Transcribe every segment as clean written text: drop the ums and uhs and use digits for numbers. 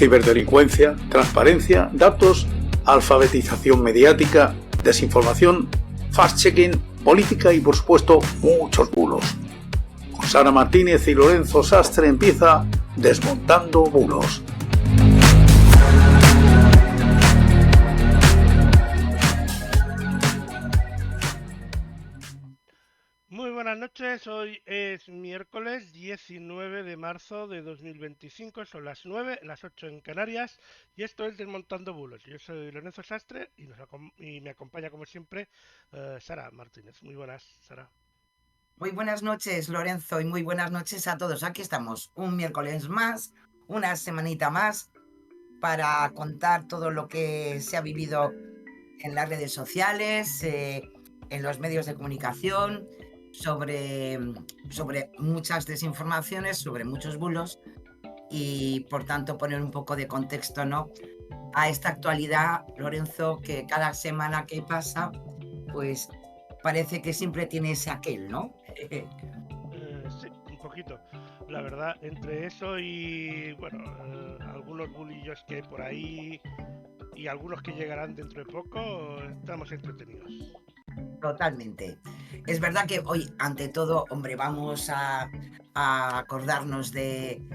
ciberdelincuencia, transparencia, datos, alfabetización mediática, desinformación, fact-checking, política y, por supuesto, muchos bulos. Con Sara Martínez y Lorenzo Sastre empieza Desmontando Bulos. Muy buenas noches, hoy es miércoles 19 de marzo de 2025, son las 9, las 8 en Canarias y esto es Desmontando Bulos. Yo soy Lorenzo Sastre y me acompaña como siempre Sara Martínez. Muy buenas, Sara. Muy buenas noches, Lorenzo, y muy buenas noches a todos. Aquí estamos, un miércoles más, una semanita más, para contar todo lo que se ha vivido en las redes sociales, en los medios de comunicación, sobre muchas desinformaciones, sobre muchos bulos, y por tanto poner un poco de contexto, ¿no?, a esta actualidad, Lorenzo, que cada semana que pasa, pues parece que siempre tiene ese aquel, ¿no? Sí, un poquito. La verdad, entre eso y, bueno, algunos bulillos que hay por ahí y algunos que llegarán dentro de poco, estamos entretenidos. Totalmente. Es verdad que hoy, ante todo, hombre, vamos a acordarnos del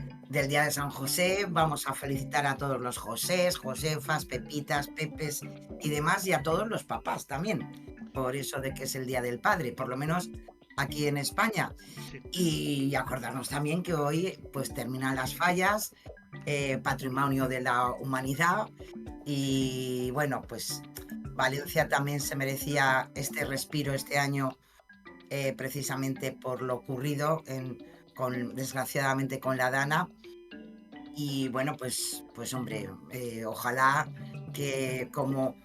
Día de San José, vamos a felicitar a todos los Josés, Josefas, Pepitas, Pepes y demás, y a todos los papás también, por eso de que es el Día del Padre, por lo menos aquí en España. Sí. Y acordarnos también que hoy pues terminan las fallas, patrimonio de la humanidad, y bueno, pues Valencia también se merecía este respiro este año, precisamente por lo ocurrido desgraciadamente con la Dana. Y bueno, pues hombre, ojalá que, como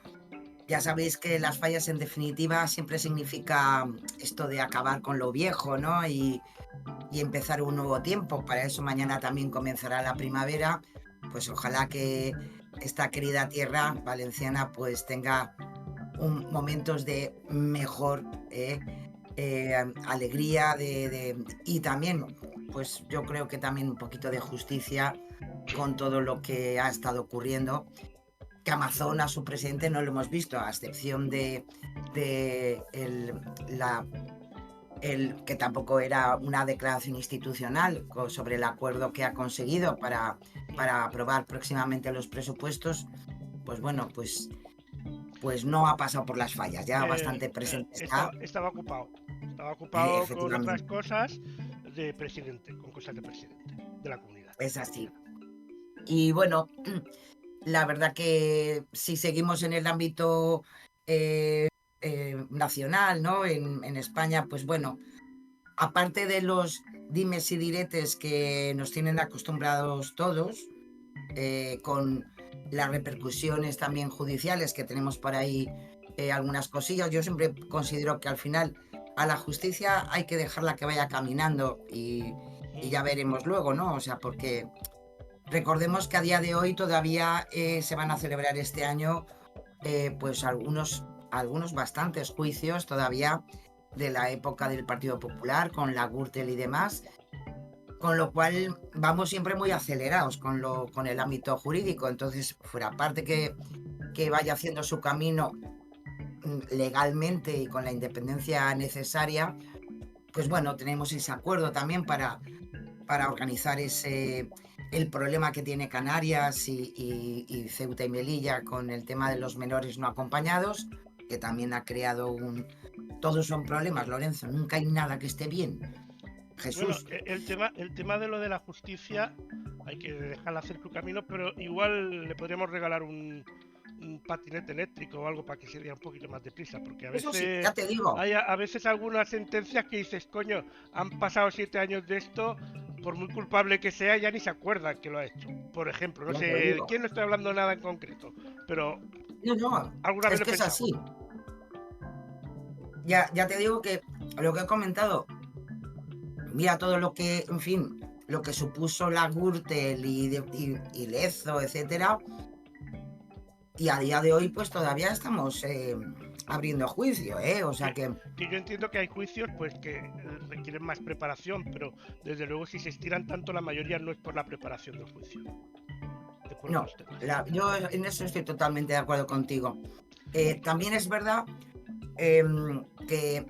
ya sabéis, que las fallas en definitiva siempre significa esto de acabar con lo viejo, ¿no? Y empezar un nuevo tiempo. Para eso mañana también comenzará la primavera. Pues ojalá que esta querida tierra valenciana pues tenga momentos de mejor alegría y también, pues yo creo que también un poquito de justicia con todo lo que ha estado ocurriendo. Que Amazonas, su presidente, no lo hemos visto, a excepción de que tampoco era una declaración institucional sobre el acuerdo que ha conseguido para aprobar próximamente los presupuestos. Pues bueno, pues no ha pasado por las fallas, ya bastante presente está. Estaba ocupado con otras Efectivamente, cosas de presidente, con cosas de presidente de la comunidad. es así. Y bueno, la verdad que si seguimos en el ámbito nacional, ¿no? En España, pues bueno, aparte de los dimes y diretes que nos tienen acostumbrados todos, con las repercusiones también judiciales que tenemos por ahí, algunas cosillas, yo siempre considero que al final a la justicia hay que dejarla que vaya caminando y ya veremos luego, ¿no? O sea, porque recordemos que a día de hoy todavía se van a celebrar este año pues algunos bastantes juicios todavía de la época del Partido Popular con la Gürtel y demás, con lo cual vamos siempre muy acelerados con el ámbito jurídico. Entonces, fuera parte que vaya haciendo su camino legalmente y con la independencia necesaria, pues bueno, tenemos ese acuerdo también para organizar el problema que tiene Canarias y Ceuta y Melilla con el tema de los menores no acompañados, que también ha creado todos son problemas, Lorenzo, nunca hay nada que esté bien. Bueno, Jesús. el tema de lo de la justicia hay que dejarla hacer su camino, pero igual le podríamos regalar un patinete eléctrico o algo para que se dé un poquito más deprisa, porque Eso sí, ya te digo. hay a veces algunas sentencias que dices, coño, han pasado 7 años de esto, por muy culpable que sea, ya ni se acuerda que lo ha hecho. Por ejemplo, no Ya sé te de digo. quién, no estoy hablando nada en concreto, pero No, alguna vez es lo he que es pensado. así. Ya te digo que lo que he comentado, mira todo lo que, en fin, lo que supuso la Gürtel y Lezo, etcétera, y a día de hoy pues todavía estamos abriendo juicio, o sea que Que yo entiendo que hay juicios pues que requieren más preparación, pero desde luego si se estiran tanto la mayoría no es por la preparación del juicio. por No, otros temas. yo en eso estoy totalmente de acuerdo contigo. También es verdad que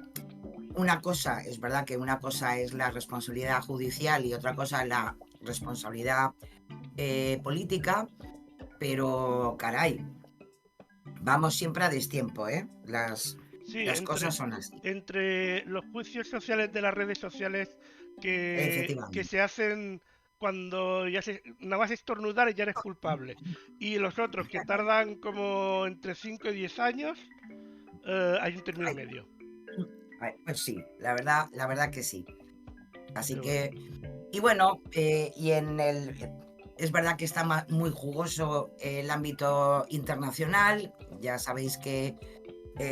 es verdad que una cosa es la responsabilidad judicial y otra cosa es la responsabilidad política, pero caray, vamos siempre a destiempo, ¿eh? Sí, Las cosas son así, entre los juicios sociales de las redes sociales que efectivamente. se hacen cuando nada más estornudar y ya eres culpable, y los otros que tardan como entre 5 y 10 años, hay un término Ay, medio. pues sí, la verdad que sí. Así Pero bueno, que, y bueno, es verdad que está muy jugoso el ámbito internacional. Ya sabéis que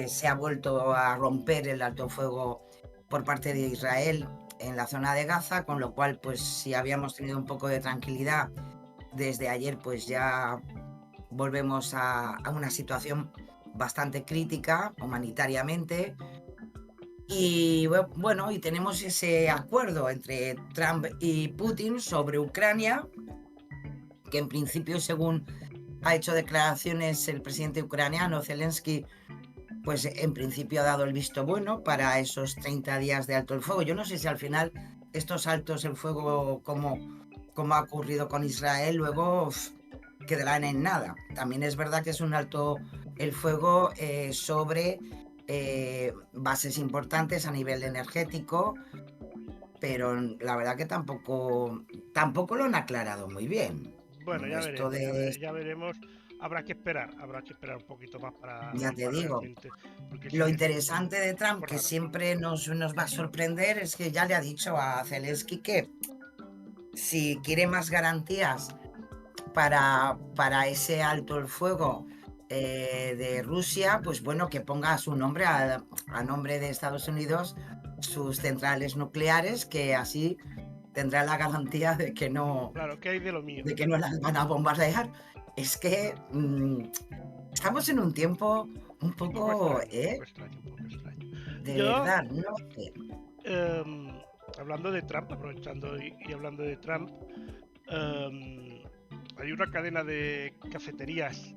se ha vuelto a romper el alto fuego por parte de Israel en la zona de Gaza, con lo cual, pues si habíamos tenido un poco de tranquilidad desde ayer, pues ya volvemos a una situación bastante crítica humanitariamente. Y bueno, y tenemos ese acuerdo entre Trump y Putin sobre Ucrania, que en principio, según ha hecho declaraciones el presidente ucraniano Zelensky, pues en principio ha dado el visto bueno para esos 30 días de alto el fuego. Yo no sé si al final estos altos el fuego, como ha ocurrido con Israel, luego quedarán en nada. También es verdad que es un alto el fuego sobre bases importantes a nivel energético, pero la verdad que tampoco lo han aclarado muy bien. bueno, ya Esto veremos, de, ya veremos. Habrá que esperar un poquito más ya te para digo, realmente, porque lo sí, interesante de es un Trump, poco que raro. siempre nos va a sorprender, es que ya le ha dicho a Zelensky que si quiere más garantías para ese alto el fuego de Rusia, pues bueno, que ponga su nombre a nombre de Estados Unidos sus centrales nucleares, que así tendrá la garantía Claro, ¿qué hay de lo mío? de que no las van a bombardear. Es que estamos en un tiempo un Un poco poco, extraño, un poco extraño, un poco extraño. de Yo, verdad, no sé. em, hablando de Trump, aprovechando y hablando de Trump, em, hay una cadena de cafeterías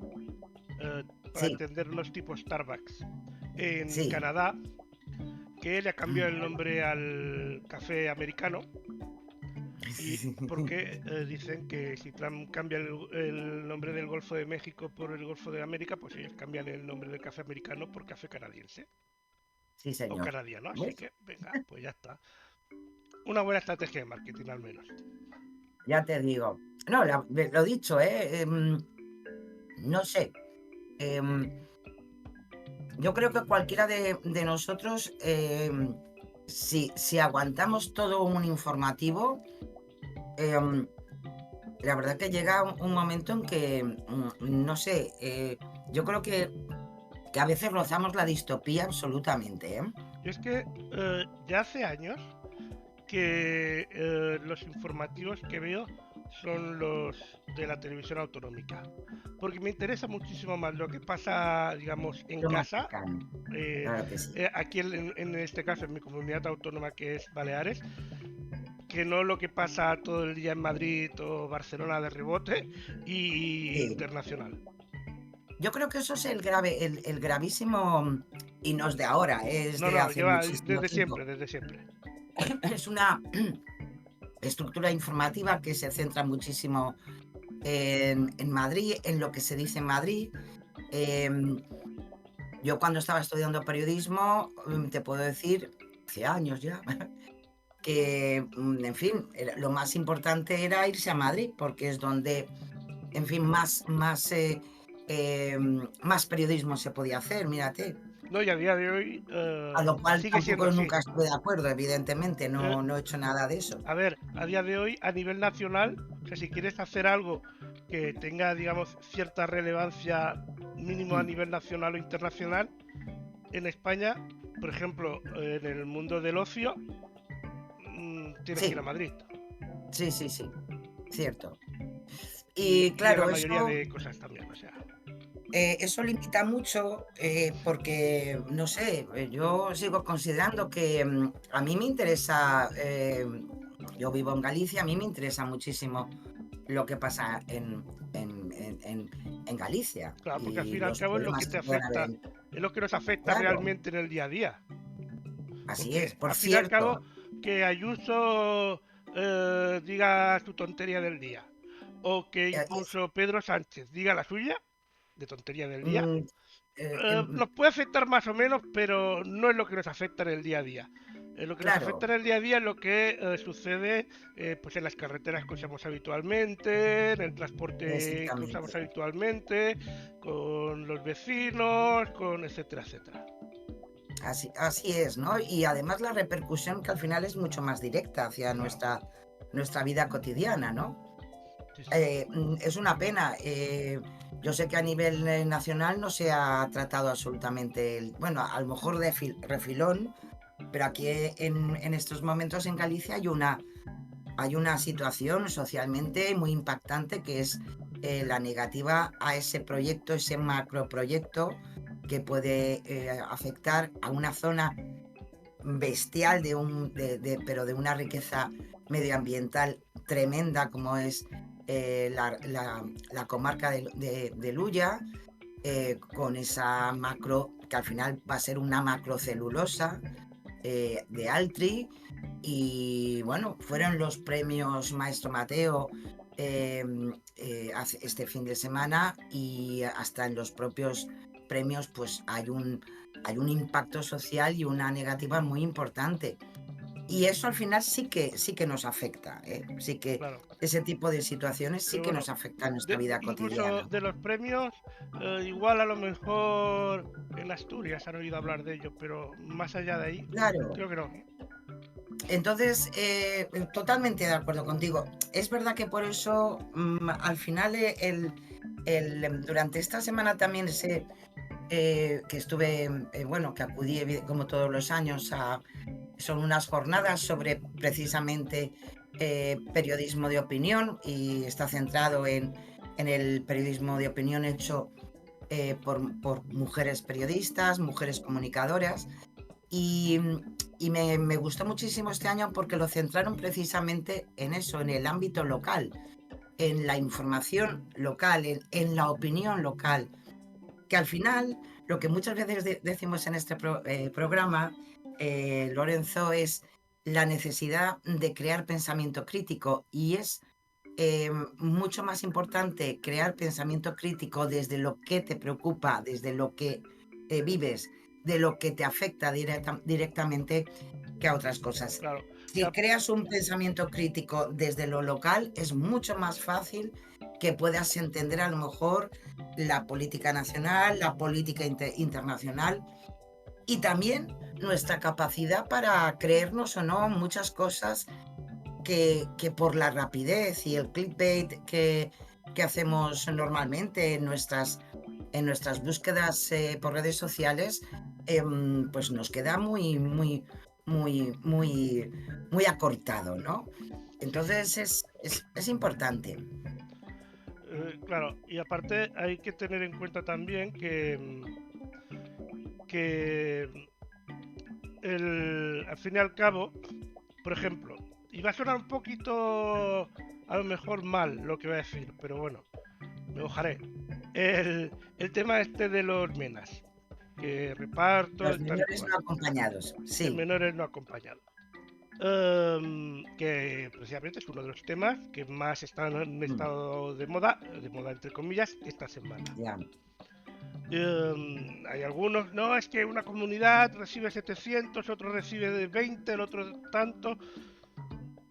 para Sí, entendernos tipo Starbucks en sí. Canadá que le ha cambiado el nombre al café americano y porque dicen que si Trump cambia el nombre del Golfo de México por el Golfo de América, pues ellos cambian el nombre del café americano por café canadiense Sí, o señor. canadiano, así ¿Ves? que venga, pues ya está. Una buena estrategia de marketing al menos. Ya te digo. No, lo dicho, no sé. em, yo creo que cualquiera de nosotros, si aguantamos todo un informativo, em, la verdad que llega un momento en que, no sé, yo creo que a veces rozamos la distopía absolutamente, ¿eh? Y es que ya hace años que los informativos que veo son los de la televisión autonómica. Porque me interesa muchísimo más lo que pasa, digamos, en Lo más casa. cercano, claro que sí. Aquí en este caso, en mi comunidad autónoma que es Baleares, que no lo que pasa todo el día en Madrid o Barcelona de rebote y Sí. internacional. Yo creo que eso es el gravísimo, y no es de ahora, es No, de no, hace lleva muchísimo desde tiempo. siempre, desde siempre. Es una estructura informativa que se centra muchísimo en Madrid, en lo que se dice en Madrid. Em, yo cuando estaba estudiando periodismo, te puedo decir, hace años ya, que, en fin, lo más importante era irse a Madrid, porque es donde, en fin, más periodismo se podía hacer, mírate. No, y a día de hoy A lo cual sigue siendo tampoco así. nunca estuve de acuerdo, evidentemente, Eh, no he hecho nada de eso. A ver, a día de hoy, a nivel nacional, o sea, si quieres hacer algo que tenga, digamos, cierta relevancia mínimo a Mm, nivel nacional o internacional, en España, por ejemplo, en el mundo del ocio, tienes que ir Sí, a Madrid. sí, cierto. Y Y en la claro, mayoría de cosas también, o sea. eso limita mucho porque, no sé, yo sigo considerando que a mí me interesa, yo vivo en Galicia, a mí me interesa muchísimo lo que pasa en Galicia. Claro, porque al Y fin y al los cabo es lo problemas que te que pueden haber afecta, es lo que nos afecta Claro, realmente en el día a día. así es. Porque Por al fin y al cabo, cierto, que Ayuso diga su tontería del día, o que es, incluso Pedro Sánchez diga la suya, de tontería del día, mm, nos puede afectar más o menos, pero no es lo que nos afecta en el día a día. Lo que nos afecta claro, en el día a día es lo que sucede pues en las carreteras que usamos habitualmente, en el transporte que exactamente. usamos habitualmente, con los vecinos, con etcétera, etcétera. Así es, ¿no? Y además la repercusión que al final es mucho más directa hacia Claro, nuestra vida cotidiana, ¿no? sí, sí. Es una pena. Yo sé que a nivel nacional no se ha tratado absolutamente, bueno, a lo mejor de refilón, pero aquí en estos momentos en Galicia hay una situación socialmente muy impactante que es la negativa a ese proyecto, ese macroproyecto que puede afectar a una zona bestial pero de una riqueza medioambiental tremenda como es la comarca de Luya, con esa macro, que al final va a ser una macrocelulosa de Altri. Y bueno, fueron los premios Maestro Mateo este fin de semana, y hasta en los propios premios pues hay un impacto social y una negativa muy importante. Y eso al final sí que nos afecta, ¿eh? Sí que Claro. ese tipo de situaciones sí Pero que bueno, nos afecta en nuestra vida incluso cotidiana. de los premios, igual a lo mejor en Asturias han oído hablar de ello, pero más allá de ahí, Claro. creo que no. Entonces, totalmente de acuerdo contigo. Es verdad que por eso, al final, durante esta semana también que estuve, bueno, que acudí como todos los años son unas jornadas sobre precisamente periodismo de opinión, y está centrado en el periodismo de opinión hecho por mujeres periodistas, mujeres comunicadoras. Y, y me gustó muchísimo este año porque lo centraron precisamente en eso, en el ámbito local, en la información local, en la opinión local, que al final lo que muchas veces decimos en este programa, Lorenzo, es la necesidad de crear pensamiento crítico, y es mucho más importante crear pensamiento crítico desde lo que te preocupa, desde lo que vives, de lo que te afecta directamente, que a otras cosas. Claro. Si creas un pensamiento crítico desde lo local, es mucho más fácil que puedas entender a lo mejor la política nacional, la política internacional, y también nuestra capacidad para creernos o no muchas cosas que por la rapidez y el clickbait que hacemos normalmente en nuestras búsquedas por redes sociales, pues nos queda muy acortado, ¿no? Entonces es importante. Claro, y aparte hay que tener en cuenta también que al fin y al cabo, por ejemplo, y va a sonar un poquito a lo mejor mal lo que voy a decir, pero bueno, me mojaré. El tema este de los menas, que reparto Los y tal y menores cual, no acompañados, de sí. menores no acompañados. Que precisamente es uno de los temas que más han estado de moda entre comillas, esta semana. Ya. Hay algunos, no, es que una comunidad recibe 700, otro recibe 20, el otro tanto.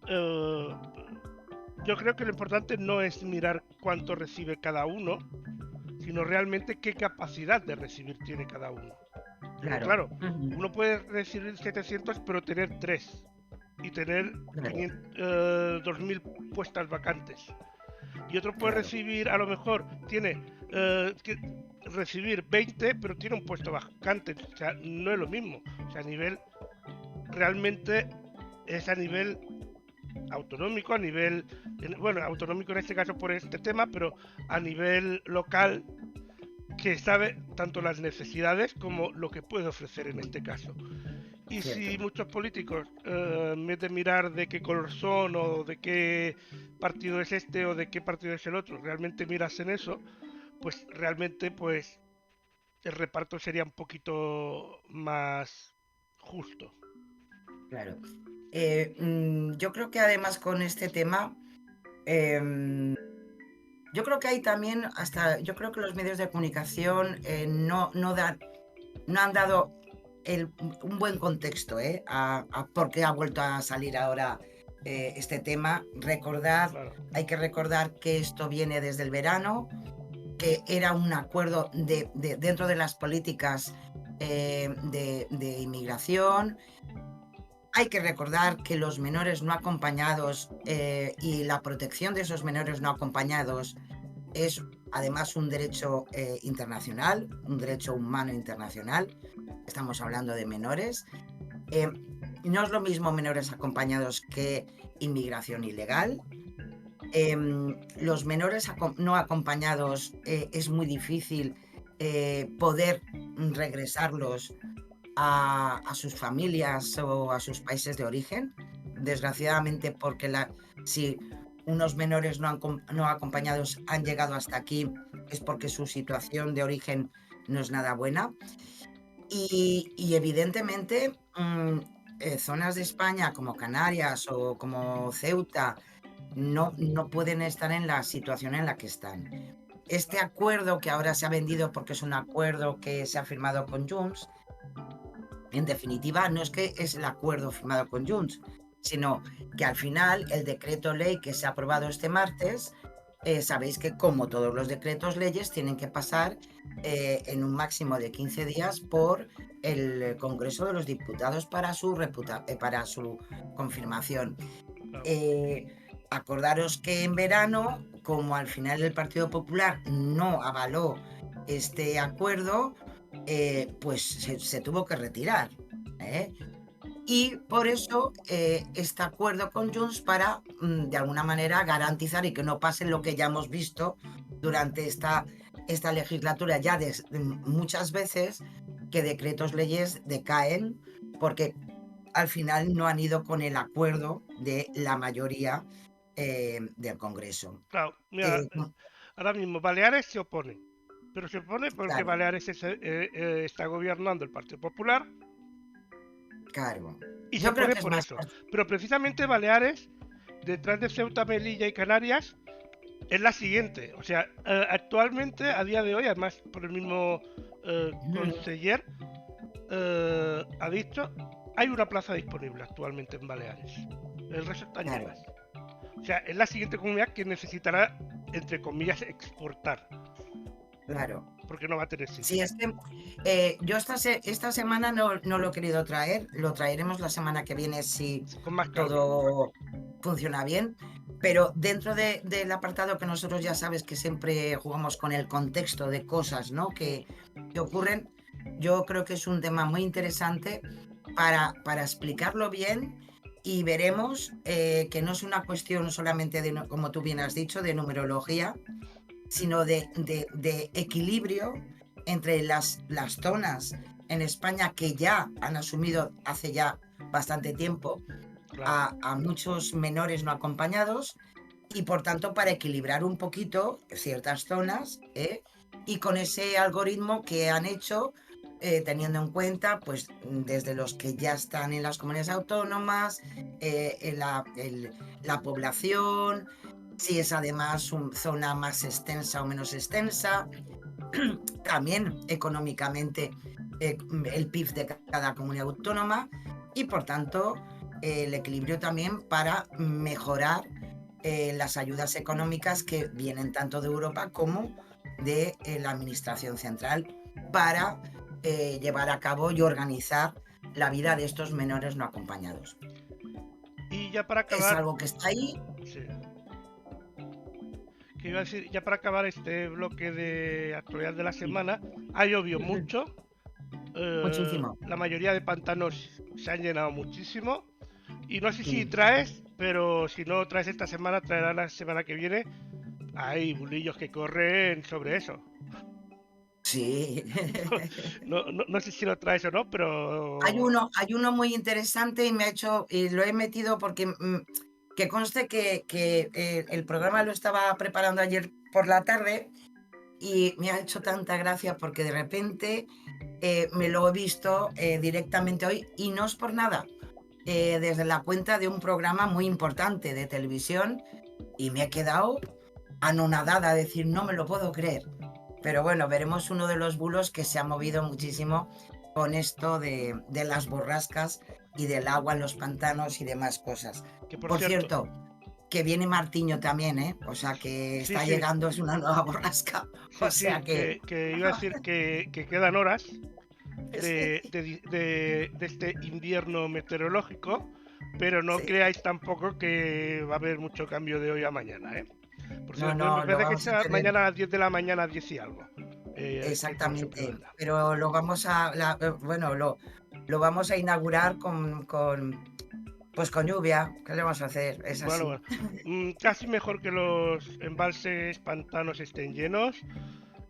Yo creo que lo importante no es mirar cuánto recibe cada uno, sino realmente qué capacidad de recibir tiene cada uno. Porque claro, uno puede recibir 700 pero tener 3 y tener 2.000 puestas vacantes. Y otro puede recibir, a lo mejor, tiene recibir 20 pero tiene un puesto vacante. O sea, no es lo mismo. O sea, a nivel, realmente es a nivel autonómico, a nivel, bueno, autonómico en este caso por este tema, pero a nivel local, que sabe tanto las necesidades como lo que puede ofrecer en este caso. Y si cierto. muchos políticos, en vez de mirar de qué color son o de qué partido es este o de qué partido es el otro, realmente mirasen eso, pues realmente pues el reparto sería un poquito más justo. Claro. Yo creo que además con este tema, em, yo creo que hay también hasta, yo creo que los medios de comunicación no han dado un buen contexto a por qué ha vuelto a salir ahora este tema. Claro, Hay que recordar que esto viene desde el verano, que era un acuerdo dentro de las políticas de inmigración. Hay que recordar que los menores no acompañados y la protección de esos menores no acompañados es además un derecho internacional, un derecho humano internacional. Estamos hablando de menores. Eh, no es lo mismo menores acompañados que inmigración ilegal. Los menores no acompañados es muy difícil poder regresarlos a sus familias o a sus países de origen, desgraciadamente, porque si unos menores no acompañados han llegado hasta aquí es porque su situación de origen no es nada buena. Y evidentemente zonas de España como Canarias o como Ceuta no pueden estar en la situación en la que están. Este acuerdo que ahora se ha vendido porque es un acuerdo que se ha firmado con Junts, en definitiva, no es que es el acuerdo firmado con Junts, sino que al final el decreto ley que se ha aprobado este martes, sabéis que como todos los decretos leyes tienen que pasar en un máximo de 15 días por el Congreso de los Diputados para su confirmación. claro. Acordaros que en verano, como al final el Partido Popular no avaló este acuerdo, pues se tuvo que retirar. Y por eso este acuerdo con Junts para, de alguna manera, garantizar y que no pase lo que ya hemos visto durante esta legislatura ya muchas veces, que decretos leyes decaen porque al final no han ido con el acuerdo de la mayoría del Congreso. Claro, mira, ahora mismo Baleares se opone, pero se opone porque Claro, Baleares está gobernando el Partido Popular claro. y se Yo creo opone que es por más. eso. Pero precisamente Baleares, detrás de Ceuta, Melilla y Canarias, es la siguiente. O sea, actualmente, a día de hoy, además por el mismo conseller, ha dicho, hay una plaza disponible actualmente en Baleares. El resto están Claro, llenas. O sea, es la siguiente comunidad que necesitará, entre comillas, exportar. claro. Porque no va a tener Sí, sitio. es que yo esta semana no lo he querido traer, lo traeremos la semana que viene si Con más calma. todo funciona bien, pero dentro del apartado que nosotros ya sabes que siempre jugamos con el contexto de cosas, ¿no? que ocurren, yo creo que es un tema muy interesante para explicarlo bien y veremos que no es una cuestión solamente de, como tú bien has dicho, de numerología, sino de equilibrio entre las zonas en España que ya han asumido hace ya bastante tiempo Claro. a muchos menores no acompañados y por tanto para equilibrar un poquito ciertas zonas y con ese algoritmo que han hecho teniendo en cuenta pues desde los que ya están en las comunidades autónomas, la población, si es además una zona más extensa o menos extensa, también económicamente el PIB de cada comunidad autónoma y por tanto el equilibrio también para mejorar las ayudas económicas que vienen tanto de Europa como de la Administración Central para llevar a cabo y organizar la vida de estos menores no acompañados. Y ya para Es acabar, algo que está ahí. sí, que iba a decir, ya para acabar este bloque de actualidad de la semana, ha llovido mucho. Muchísimo. La mayoría de pantanos se han llenado muchísimo. Y no sé si Sí. traes, pero si no traes esta semana, traerás la semana que viene. Hay bulillos que corren sobre eso. Sí. No sé si lo traes o no, pero... Hay uno muy interesante y y lo he metido porque que conste que el programa lo estaba preparando ayer por la tarde y me ha hecho tanta gracia porque de repente me lo he visto directamente hoy y no es por nada, desde la cuenta de un programa muy importante de televisión y me he quedado anonadada, a decir, no me lo puedo creer. Pero bueno, veremos uno de los bulos que se ha movido muchísimo con esto de las borrascas y del agua en los pantanos y demás cosas. Que por Por cierto, cierto, que viene Martiño también, ¿eh? O sea que sí, está sí, llegando, es una nueva borrasca. sí, O sea sí, que iba a decir que quedan horas sí. de este invierno meteorológico, pero no Sí. creáis tampoco que va a haber mucho cambio de hoy a mañana, ¿eh? Por No, cierto, me no, lo parece que vamos a sea tener mañana a las 10 de la mañana, 10 y algo, que comienza el exactamente. programa. Pero lo vamos bueno, lo vamos a inaugurar pues con lluvia. ¿Qué le vamos a hacer? Es Bueno, así. bueno, casi mejor que los embalses, pantanos estén llenos,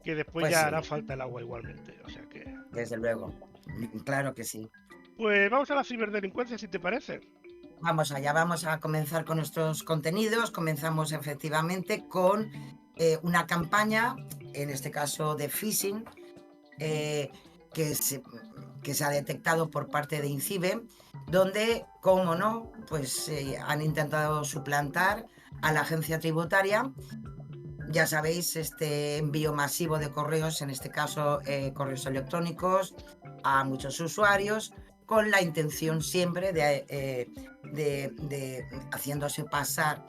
que después Pues ya sí, hará falta el agua igualmente. O sea que... desde luego. Claro que sí. Pues vamos a la ciberdelincuencia, si te parece. Vamos allá, vamos a comenzar con nuestros contenidos. Comenzamos efectivamente con una campaña, en este caso de phishing, eh, que, se, que se ha detectado por parte de INCIBE, donde, como no, pues han intentado suplantar a la agencia tributaria. Ya sabéis, este envío masivo de correos, en este caso correos electrónicos, a muchos usuarios, con la intención siempre de haciéndose pasar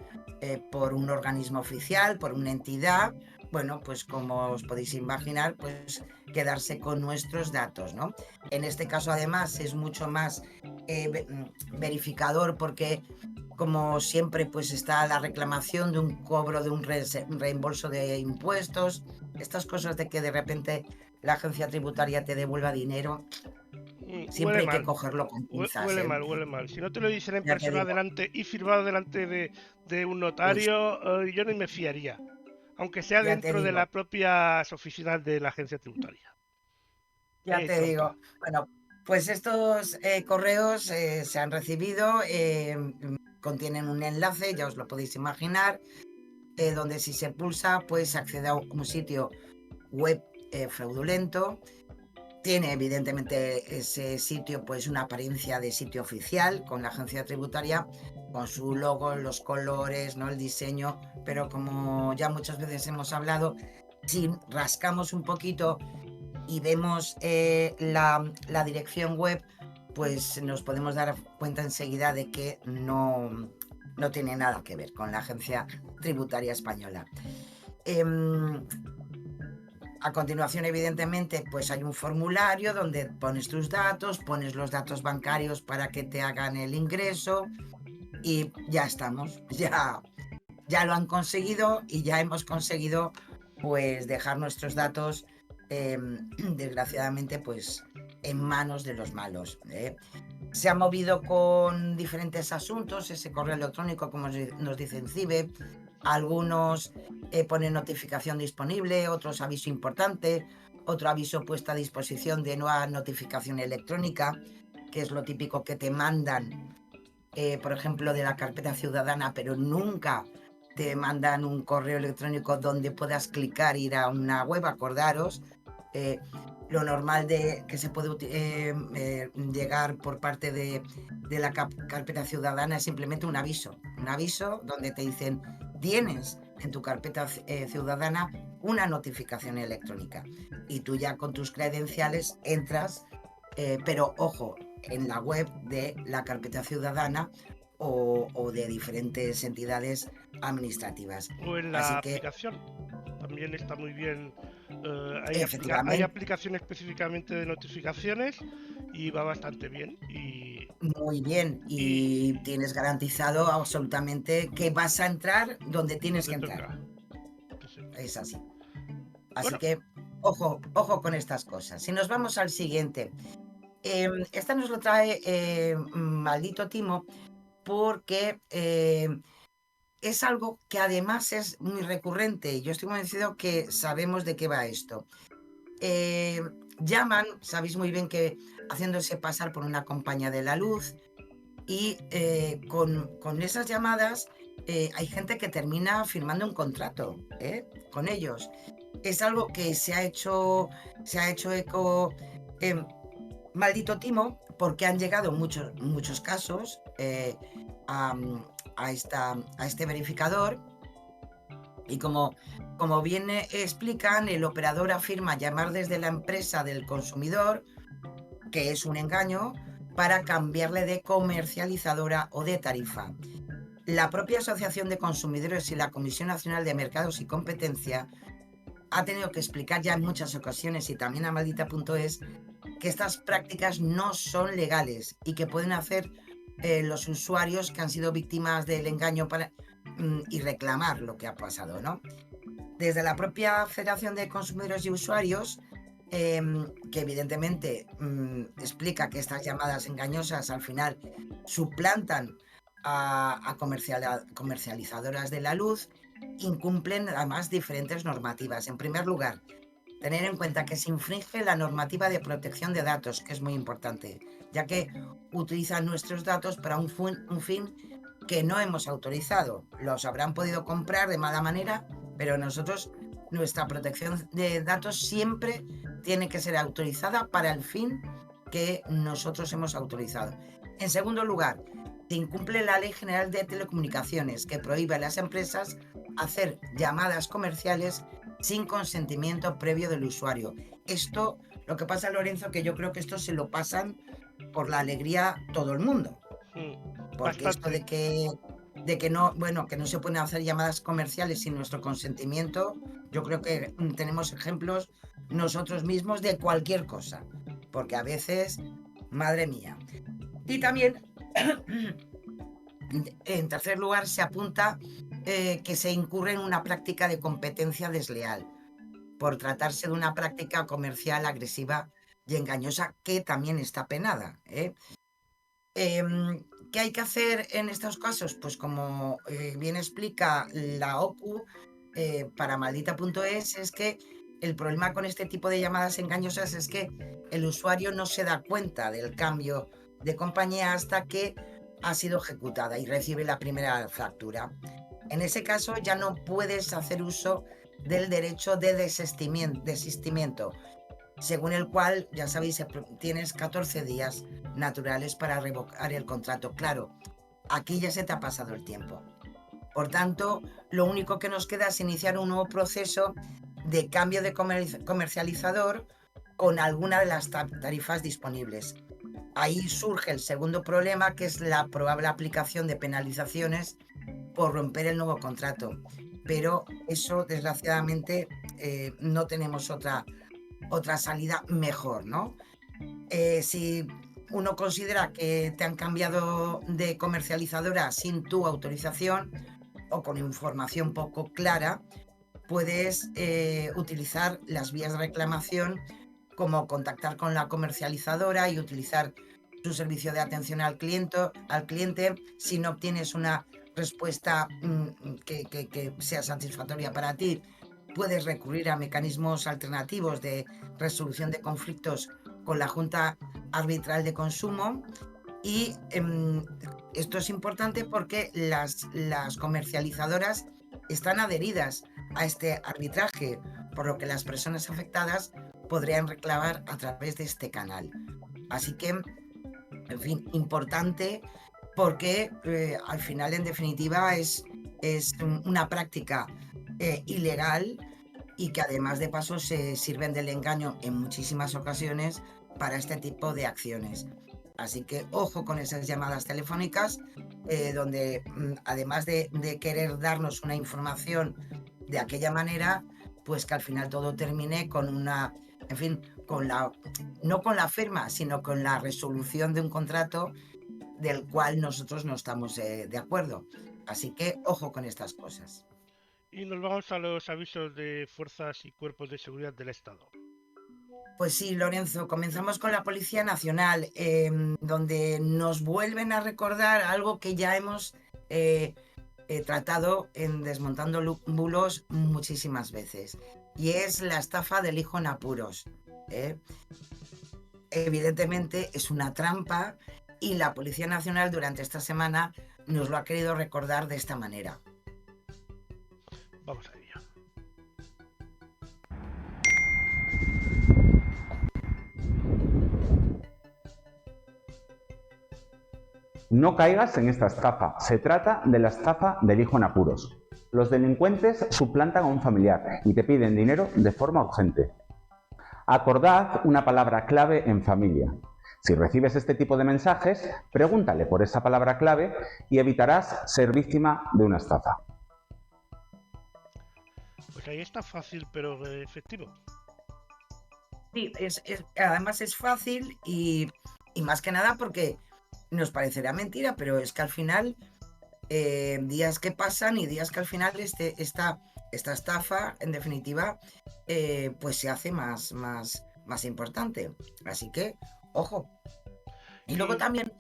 por un organismo oficial, por una entidad, bueno, pues como os podéis imaginar, pues quedarse con nuestros datos, ¿no? En este caso, además, es mucho más verificador porque como siempre, pues está la reclamación de un cobro de un reembolso de impuestos, estas cosas de que de repente la agencia tributaria te devuelva dinero, Huele siempre hay que mal, cogerlo con pinzas, huele ¿eh? mal, huele mal. Si no te lo dicen en Ya te persona digo, delante y firmado delante de un pues notario, yo ni me fiaría, aunque sea ya te dentro de digo, las propias oficinas de la agencia tributaria. ya te Tronca. digo. Bueno, pues estos correos se han recibido, contienen un enlace, ya os lo podéis imaginar, donde si se pulsa, pues se accede a un sitio web fraudulento. Tiene evidentemente ese sitio pues una apariencia de sitio oficial con la agencia tributaria, con su logo, los colores, ¿no? El diseño, pero como ya muchas veces hemos hablado, si rascamos un poquito y vemos la dirección web, pues nos podemos dar cuenta enseguida de que no tiene nada que ver con la agencia tributaria española. A continuación, evidentemente, pues hay un formulario donde pones tus datos, pones los datos bancarios para que te hagan el ingreso y ya estamos, ya lo han conseguido y ya hemos conseguido pues dejar nuestros datos, desgraciadamente, pues en manos de los malos. Se ha movido con diferentes asuntos ese correo electrónico, como nos dice CIBE. Algunos ponen notificación disponible, otros aviso importante, otro aviso puesta a disposición de nueva notificación electrónica, que es lo típico que te mandan, por ejemplo, de la carpeta ciudadana, pero nunca te mandan un correo electrónico donde puedas clicar, ir a una web, acordaros. Lo normal que se puede llegar por parte de la carpeta ciudadana es simplemente un aviso donde te dicen tienes en tu carpeta ciudadana una notificación electrónica y tú ya con tus credenciales entras, pero ojo, en la web de la carpeta ciudadana o de diferentes entidades administrativas. O en la Así que aplicación. También está muy bien. Hay efectivamente, aplicación específicamente de notificaciones y va bastante bien. muy bien, Y y tienes garantizado absolutamente que vas a entrar donde tienes que donde entrar. toca. Sí, sí. Es así. Así Bueno, que ojo con estas cosas. Si nos vamos al siguiente, esta nos lo trae Maldito Timo porque es algo que además es muy recurrente. Yo estoy convencido que sabemos de qué va esto. llaman, sabéis muy bien que haciéndose pasar por una compañía de la luz, y con esas llamadas hay gente que termina firmando un contrato con ellos. Es algo que se ha hecho eco Maldito Timo, porque han llegado muchos casos a este verificador, y como bien explican, el operador afirma llamar desde la empresa del consumidor, que es un engaño, para cambiarle de comercializadora o de tarifa. La propia Asociación de Consumidores y la Comisión Nacional de Mercados y Competencia ha tenido que explicar ya en muchas ocasiones, y también a Maldita.es, que estas prácticas no son legales y que pueden hacer los usuarios que han sido víctimas del engaño y reclamar lo que ha pasado, ¿no? Desde la propia Federación de Consumidores y Usuarios, que evidentemente explica que estas llamadas engañosas al final suplantan a comercializadoras de la luz, incumplen además diferentes normativas. En primer lugar, tener en cuenta que se infringe la normativa de protección de datos, que es muy importante, ya que utilizan nuestros datos para un fin que no hemos autorizado. Los habrán podido comprar de mala manera, pero nuestra protección de datos siempre tiene que ser autorizada para el fin que nosotros hemos autorizado. En segundo lugar, se incumple la Ley General de Telecomunicaciones, que prohíbe a las empresas hacer llamadas comerciales sin consentimiento previo del usuario. Esto, lo que pasa, Lorenzo, que yo creo que esto se lo pasan por la alegría todo el mundo. Porque esto de que no se pueden hacer llamadas comerciales sin nuestro consentimiento, yo creo que tenemos ejemplos nosotros mismos de cualquier cosa, porque a veces, madre mía. Y también, en tercer lugar, se apunta que se incurre en una práctica de competencia desleal, por tratarse de una práctica comercial agresiva y engañosa, que también está penada. ¿Qué hay que hacer en estos casos? Pues como bien explica la OCU para Maldita.es, es que el problema con este tipo de llamadas engañosas es que el usuario no se da cuenta del cambio de compañía hasta que ha sido ejecutada y recibe la primera factura. En ese caso ya no puedes hacer uso del derecho de desistimiento, según el cual, ya sabéis, tienes 14 días naturales para revocar el contrato. Claro, aquí ya se te ha pasado el tiempo. Por tanto, lo único que nos queda es iniciar un nuevo proceso de cambio de comercializador con alguna de las tarifas disponibles. Ahí surge el segundo problema, que es la probable aplicación de penalizaciones por romper el nuevo contrato. Pero eso, desgraciadamente, no tenemos otra salida mejor, ¿no? Si uno considera que te han cambiado de comercializadora sin tu autorización o con información poco clara, puedes utilizar las vías de reclamación, como contactar con la comercializadora y utilizar su servicio de atención al cliente. Si no obtienes una respuesta que sea satisfactoria para ti, puedes recurrir a mecanismos alternativos de resolución de conflictos con la Junta Arbitral de Consumo. Y esto es importante porque las comercializadoras están adheridas a este arbitraje, por lo que las personas afectadas podrían reclamar a través de este canal. Así que, en fin, importante, porque al final, en definitiva, es una práctica ilegal, y que además de paso se sirven del engaño en muchísimas ocasiones para este tipo de acciones. Así que ojo con esas llamadas telefónicas donde además de querer darnos una información de aquella manera, pues que al final todo termine con no con la firma, sino con la resolución de un contrato del cual nosotros no estamos de acuerdo. Así que ojo con estas cosas. Y nos vamos a los avisos de fuerzas y cuerpos de seguridad del Estado. Pues sí, Lorenzo, comenzamos con la Policía Nacional, donde nos vuelven a recordar algo que ya hemos tratado en Desmontando Bulos muchísimas veces. y es la estafa del hijo en apuros. Evidentemente es una trampa y la Policía Nacional durante esta semana nos lo ha querido recordar de esta manera. Vamos a ello. No caigas en esta estafa. Se trata de la estafa del hijo en apuros. Los delincuentes suplantan a un familiar y te piden dinero de forma urgente. Acordad una palabra clave en familia. Si recibes este tipo de mensajes, pregúntale por esa palabra clave y evitarás ser víctima de una estafa. Pues ahí está, fácil pero efectivo. Sí, además es fácil y más que nada porque nos parecerá mentira, pero es que al final días que pasan y días que al final esta estafa, en definitiva, pues se hace más importante. Así que, ojo. Y luego también,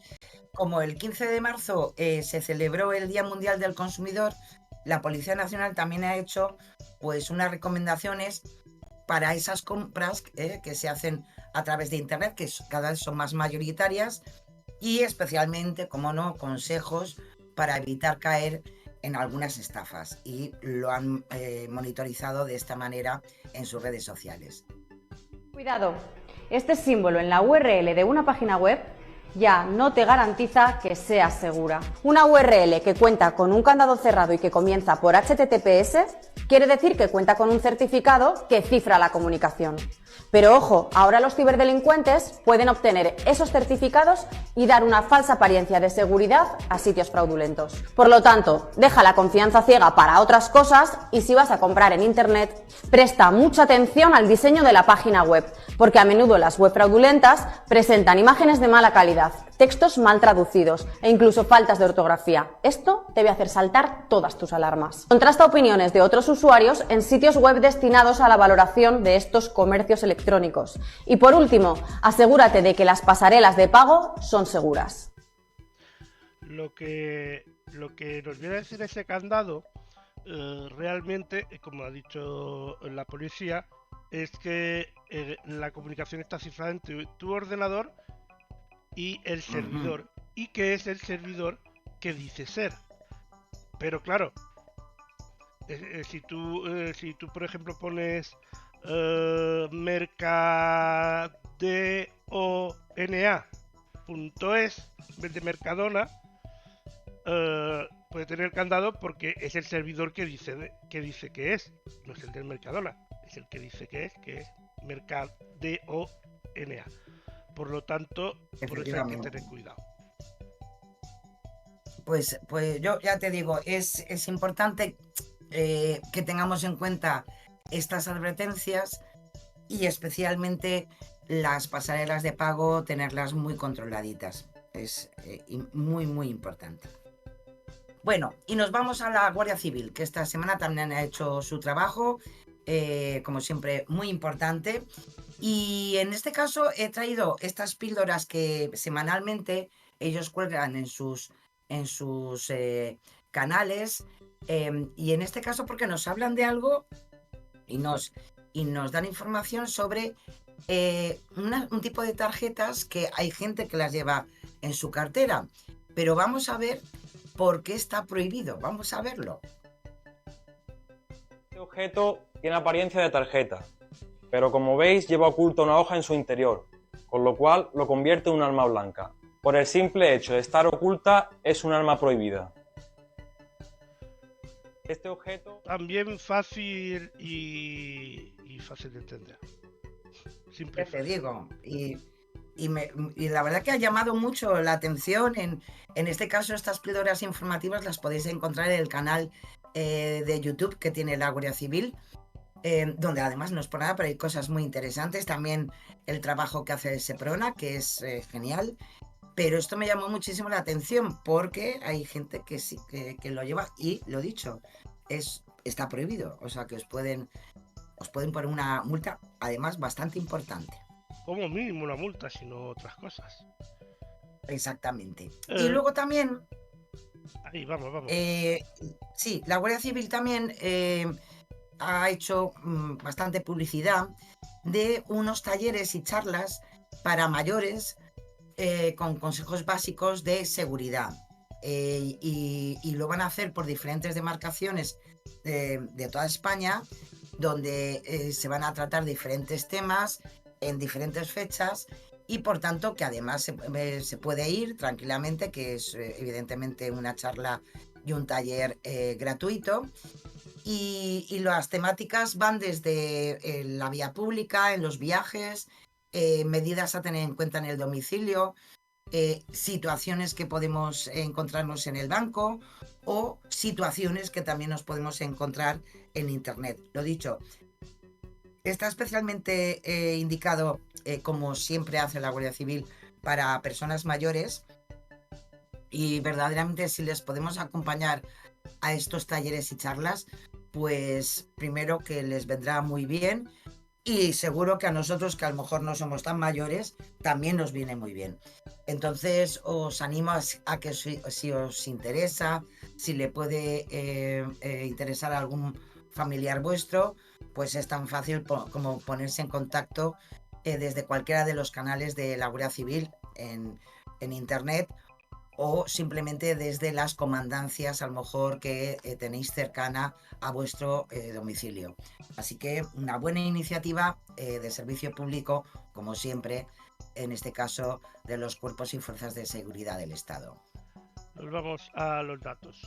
como el 15 de marzo se celebró el Día Mundial del Consumidor, la Policía Nacional también ha hecho pues unas recomendaciones para esas compras que se hacen a través de Internet, que cada vez son más mayoritarias, y especialmente, como no, consejos para evitar caer en algunas estafas, y lo han monitorizado de esta manera en sus redes sociales. Cuidado, este símbolo en la URL de una página web ya no te garantiza que sea segura. Una URL que cuenta con un candado cerrado y que comienza por HTTPS quiere decir que cuenta con un certificado que cifra la comunicación. Pero ojo, ahora los ciberdelincuentes pueden obtener esos certificados y dar una falsa apariencia de seguridad a sitios fraudulentos. Por lo tanto, deja la confianza ciega para otras cosas y si vas a comprar en Internet, presta mucha atención al diseño de la página web, porque a menudo las web fraudulentas presentan imágenes de mala calidad, textos mal traducidos e incluso faltas de ortografía. Esto debe hacer saltar todas tus alarmas. Contrasta opiniones de otros usuarios en sitios web destinados a la valoración de estos comercios electrónicos. Y por último, asegúrate de que las pasarelas de pago son seguras. Lo que nos viene a decir ese candado, realmente, como ha dicho la policía, es que la comunicación está cifrada entre tu ordenador y el servidor, y que es el servidor que dice ser. Pero claro, si tú por ejemplo pones mercadona.es en vez de Mercadona, puede tener candado porque es el servidor que dice que es, no es el del Mercadona, es el que dice que es Mercadona. Por lo tanto, por eso hay que tener cuidado. Pues yo ya te digo, es importante que tengamos en cuenta estas advertencias y especialmente las pasarelas de pago, tenerlas muy controladitas. Es muy, muy importante. Bueno, y nos vamos a la Guardia Civil, que esta semana también ha hecho su trabajo, como siempre, muy importante. Y en este caso he traído estas píldoras que semanalmente ellos cuelgan en sus canales, y en este caso porque nos hablan de algo y nos dan información sobre un tipo de tarjetas que hay gente que las lleva en su cartera, pero vamos a ver por qué está prohibido. Vamos a verlo. Este objeto tiene apariencia de tarjeta, pero como veis lleva oculta una hoja en su interior, con lo cual lo convierte en un arma blanca. Por el simple hecho de estar oculta, es un arma prohibida. Este objeto... También fácil y fácil de entender. Simple. Te digo, y la verdad que ha llamado mucho la atención. En este caso, estas píldoras informativas las podéis encontrar en el canal de YouTube que tiene la Guardia Civil, donde además no es por nada, pero hay cosas muy interesantes. También el trabajo que hace Seprona, que es genial. Pero esto me llamó muchísimo la atención porque hay gente que sí que lo lleva, y lo dicho, está prohibido. O sea que os pueden poner una multa, además bastante importante. Como mínimo una multa, sino otras cosas. Exactamente. Y luego también... Ahí, vamos. Sí, la Guardia Civil también ha hecho bastante publicidad de unos talleres y charlas para mayores con consejos básicos de seguridad. Y lo van a hacer por diferentes demarcaciones de toda España, donde se van a tratar diferentes temas en diferentes fechas y por tanto que además se puede ir tranquilamente, que es evidentemente una charla y un taller gratuito. Y las temáticas van desde la vía pública, en los viajes, medidas a tener en cuenta en el domicilio, situaciones que podemos encontrarnos en el banco o situaciones que también nos podemos encontrar en Internet. Lo dicho, está especialmente indicado, como siempre hace la Guardia Civil, para personas mayores, y verdaderamente si les podemos acompañar a estos talleres y charlas, pues primero que les vendrá muy bien, y seguro que a nosotros, que a lo mejor no somos tan mayores, también nos viene muy bien. Entonces os animo a que si os interesa, si le puede interesar a algún familiar vuestro, pues es tan fácil como ponerse en contacto desde cualquiera de los canales de la Guardia Civil en Internet, o simplemente desde las comandancias a lo mejor que tenéis cercana a vuestro domicilio. Así que una buena iniciativa de servicio público, como siempre, en este caso de los cuerpos y fuerzas de seguridad del Estado. Nos vamos a los datos.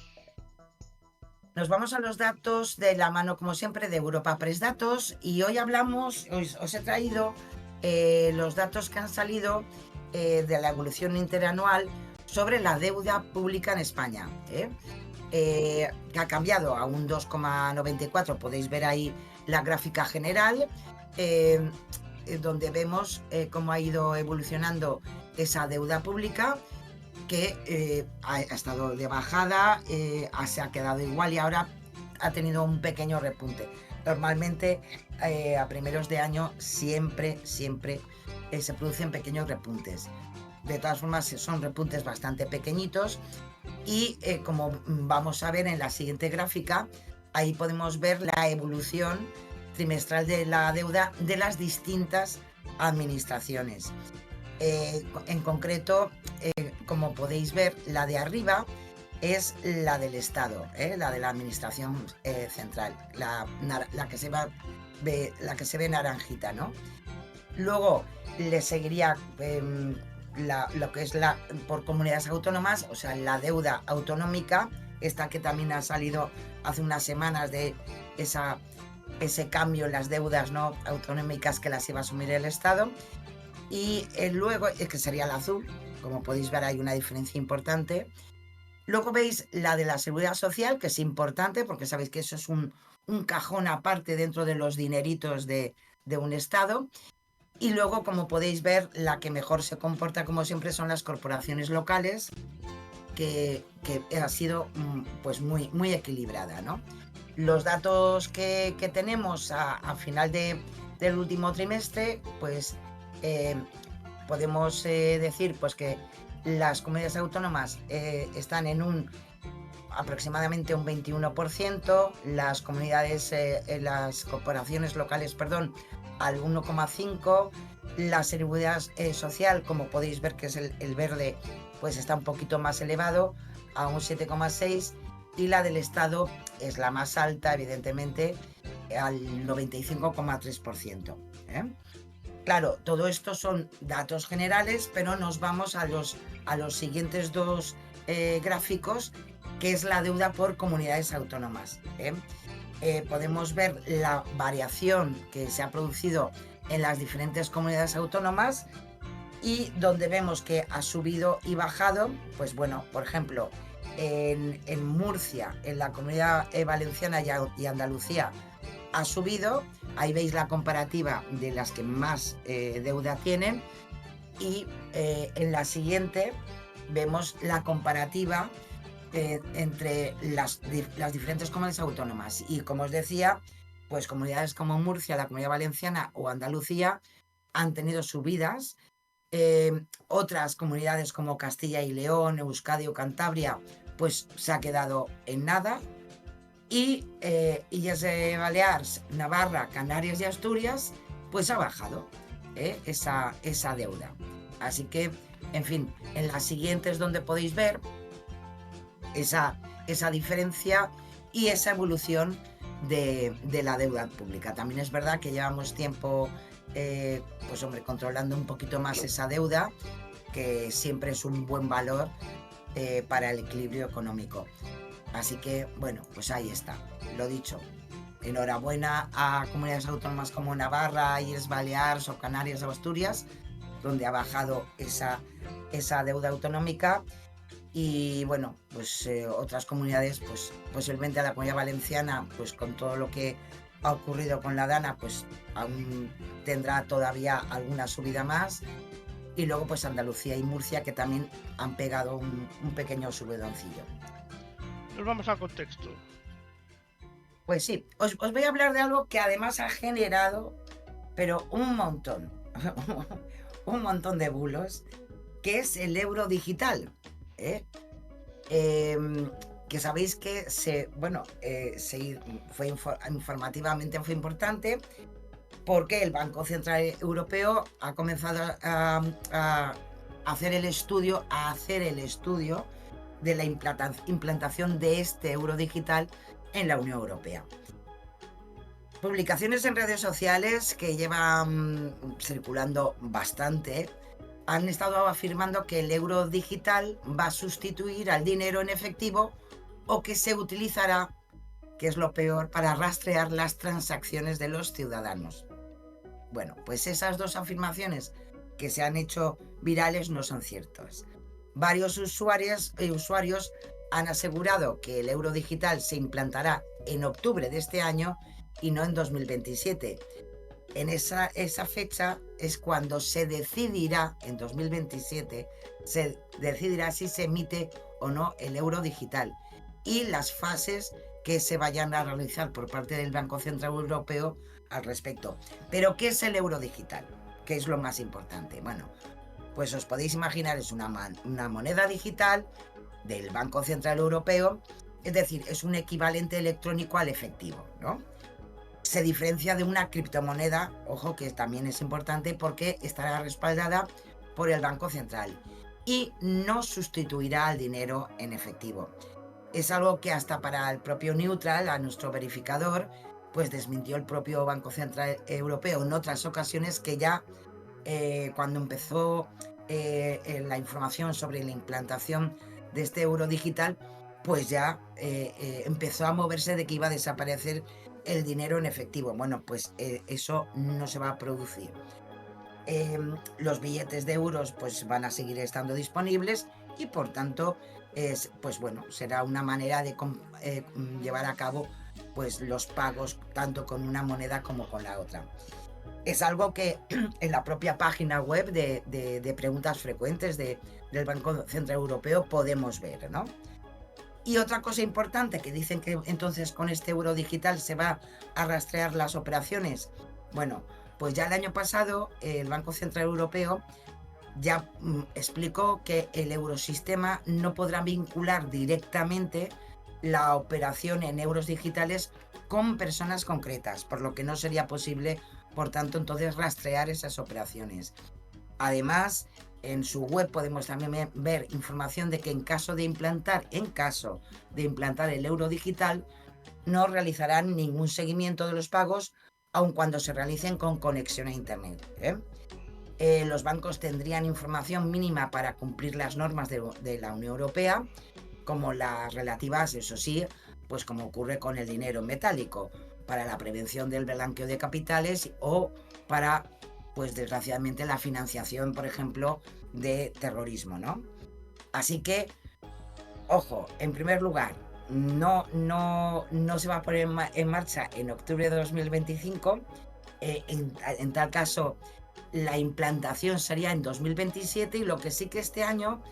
Nos vamos a los datos de la mano, como siempre, de Europa Press Datos, y hoy os he traído los datos que han salido de la evolución interanual sobre la deuda pública en España, que ha cambiado a un 2,94. Podéis ver ahí la gráfica general, donde vemos cómo ha ido evolucionando esa deuda pública, que ha estado de bajada, se ha quedado igual y ahora ha tenido un pequeño repunte. Normalmente a primeros de año siempre se producen pequeños repuntes. De todas formas, son repuntes bastante pequeñitos y como vamos a ver en la siguiente gráfica, ahí podemos ver la evolución trimestral de la deuda de las distintas administraciones. En concreto, como podéis ver, la de arriba es la del Estado, la de la Administración Central, la que se ve naranjita, ¿no? Luego le seguiría lo que es por comunidades autónomas, o sea, la deuda autonómica, esta que también ha salido hace unas semanas de ese cambio en las deudas no autonómicas que las iba a asumir el Estado. Y luego, que sería el azul, como podéis ver hay una diferencia importante. Luego veis la de la Seguridad Social, que es importante porque sabéis que eso es un cajón aparte dentro de los dineritos de un Estado. Y luego, como podéis ver, la que mejor se comporta, como siempre, son las corporaciones locales, que ha sido pues muy equilibrada, ¿no? Los datos que tenemos a final del último trimestre, pues podemos decir pues que las comunidades autónomas están en aproximadamente un 21%, las corporaciones locales, perdón, al 1,5%, la seguridad social, como podéis ver que es el verde, pues está un poquito más elevado, a un 7,6%, y la del Estado es la más alta, evidentemente, al 95,3%. Claro, todo esto son datos generales, pero nos vamos a los siguientes dos gráficos, que es la deuda por comunidades autónomas. Podemos ver la variación que se ha producido en las diferentes comunidades autónomas, y donde vemos que ha subido y bajado, pues bueno, por ejemplo, en Murcia, en la Comunidad Valenciana y Andalucía ha subido. Ahí veis la comparativa de las que más deuda tienen, y en la siguiente vemos la comparativa entre las diferentes comunidades autónomas. Y como os decía, pues comunidades como Murcia, la Comunidad Valenciana o Andalucía han tenido subidas. Otras comunidades como Castilla y León, Euskadi o Cantabria, pues se ha quedado en nada. y Illes Balears, Navarra, Canarias y Asturias, pues ha bajado esa deuda. Así que, en fin, en las siguientes donde podéis ver esa diferencia y esa evolución de la deuda pública. También es verdad que llevamos tiempo, pues hombre, controlando un poquito más esa deuda, que siempre es un buen valor para el equilibrio económico. Así que, bueno, pues ahí está, lo dicho. Enhorabuena a comunidades autónomas como Navarra, Illes Balears o Canarias o Asturias, donde ha bajado esa deuda autonómica. Y bueno, pues otras comunidades, pues posiblemente a la Comunidad Valenciana, pues con todo lo que ha ocurrido con la DANA, pues aún tendrá todavía alguna subida más. Y luego pues Andalucía y Murcia, que también han pegado un pequeño subidoncillo. Nos vamos al contexto. Pues sí, os voy a hablar de algo que además ha generado, pero un montón de bulos, que es el euro digital. Que sabéis que informativamente fue importante, porque el Banco Central Europeo ha comenzado a hacer el estudio de la implantación de este euro digital en la Unión Europea. Publicaciones en redes sociales que llevan circulando bastante han estado afirmando que el euro digital va a sustituir al dinero en efectivo, o que se utilizará, que es lo peor, para rastrear las transacciones de los ciudadanos. Bueno, pues esas dos afirmaciones que se han hecho virales no son ciertas. Varios usuarios han asegurado que el euro digital se implantará en octubre de este año y no en 2027. En esa fecha es cuando se decidirá, en 2027, se decidirá si se emite o no el euro digital y las fases que se vayan a realizar por parte del Banco Central Europeo al respecto. Pero, ¿qué es el euro digital? ¿Qué es lo más importante? Bueno, pues os podéis imaginar, es una moneda digital del Banco Central Europeo, es decir, es un equivalente electrónico al efectivo, ¿no? Se diferencia de una criptomoneda, ojo, que también es importante porque estará respaldada por el Banco Central y no sustituirá al dinero en efectivo. Es algo que hasta para el propio Neutral, a nuestro verificador, pues desmintió el propio Banco Central Europeo en otras ocasiones, que ya cuando empezó la información sobre la implantación de este euro digital, pues ya empezó a moverse de que iba a desaparecer el dinero en efectivo. Bueno, pues eso no se va a producir. Los billetes de euros pues van a seguir estando disponibles y por tanto pues bueno, será una manera de llevar a cabo pues los pagos tanto con una moneda como con la otra. Es algo que en la propia página web de preguntas frecuentes del Banco Central Europeo podemos ver, ¿no? Y otra cosa importante, que dicen que entonces con este euro digital se va a rastrear las operaciones. Bueno, pues ya el año pasado el Banco Central Europeo ya explicó que el eurosistema no podrá vincular directamente la operación en euros digitales con personas concretas, por lo que no sería posible, por tanto, entonces rastrear esas operaciones. Además, en su web podemos también ver información de que en caso de implantar el euro digital, no realizarán ningún seguimiento de los pagos, aun cuando se realicen con conexión a Internet. Los bancos tendrían información mínima para cumplir las normas de la Unión Europea, como las relativas, eso sí, pues como ocurre con el dinero metálico, para la prevención del blanqueo de capitales o para, pues desgraciadamente, la financiación, por ejemplo, de terrorismo, ¿no? Así que, ojo, en primer lugar, no se va a poner en marcha en octubre de 2025. En tal caso, la implantación sería en 2027, y lo que sí que este año,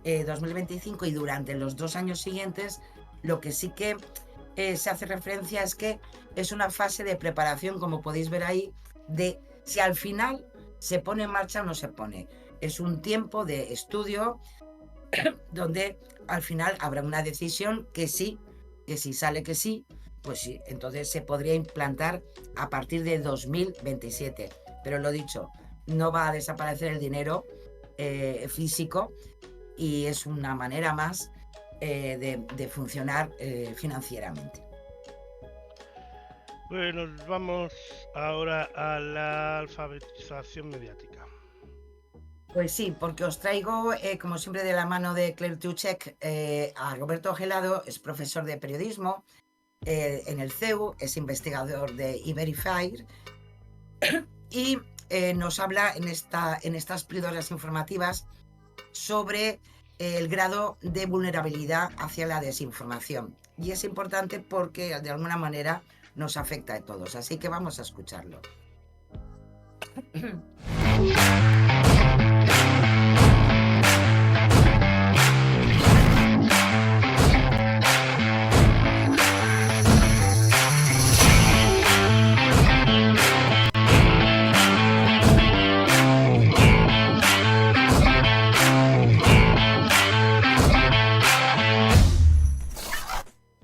2025, y durante los 2 años siguientes, lo que sí que se hace referencia es que es una fase de preparación, como podéis ver ahí, de si al final se pone en marcha o no se pone. Es un tiempo de estudio donde al final habrá una decisión que sí que si sale que sí, pues sí, entonces se podría implantar a partir de 2027. Pero lo dicho, no va a desaparecer el dinero físico y es una manera más de funcionar financieramente. Pues nos vamos ahora a la alfabetización mediática. Pues sí, porque os traigo, como siempre, de la mano de Claire Tuchek, a Roberto Gelado, es profesor de periodismo en el CEU, es investigador de E-Verify y nos habla en estas píldoras informativas sobre el grado de vulnerabilidad hacia la desinformación. Y es importante porque de alguna manera nos afecta a todos, así que vamos a escucharlo.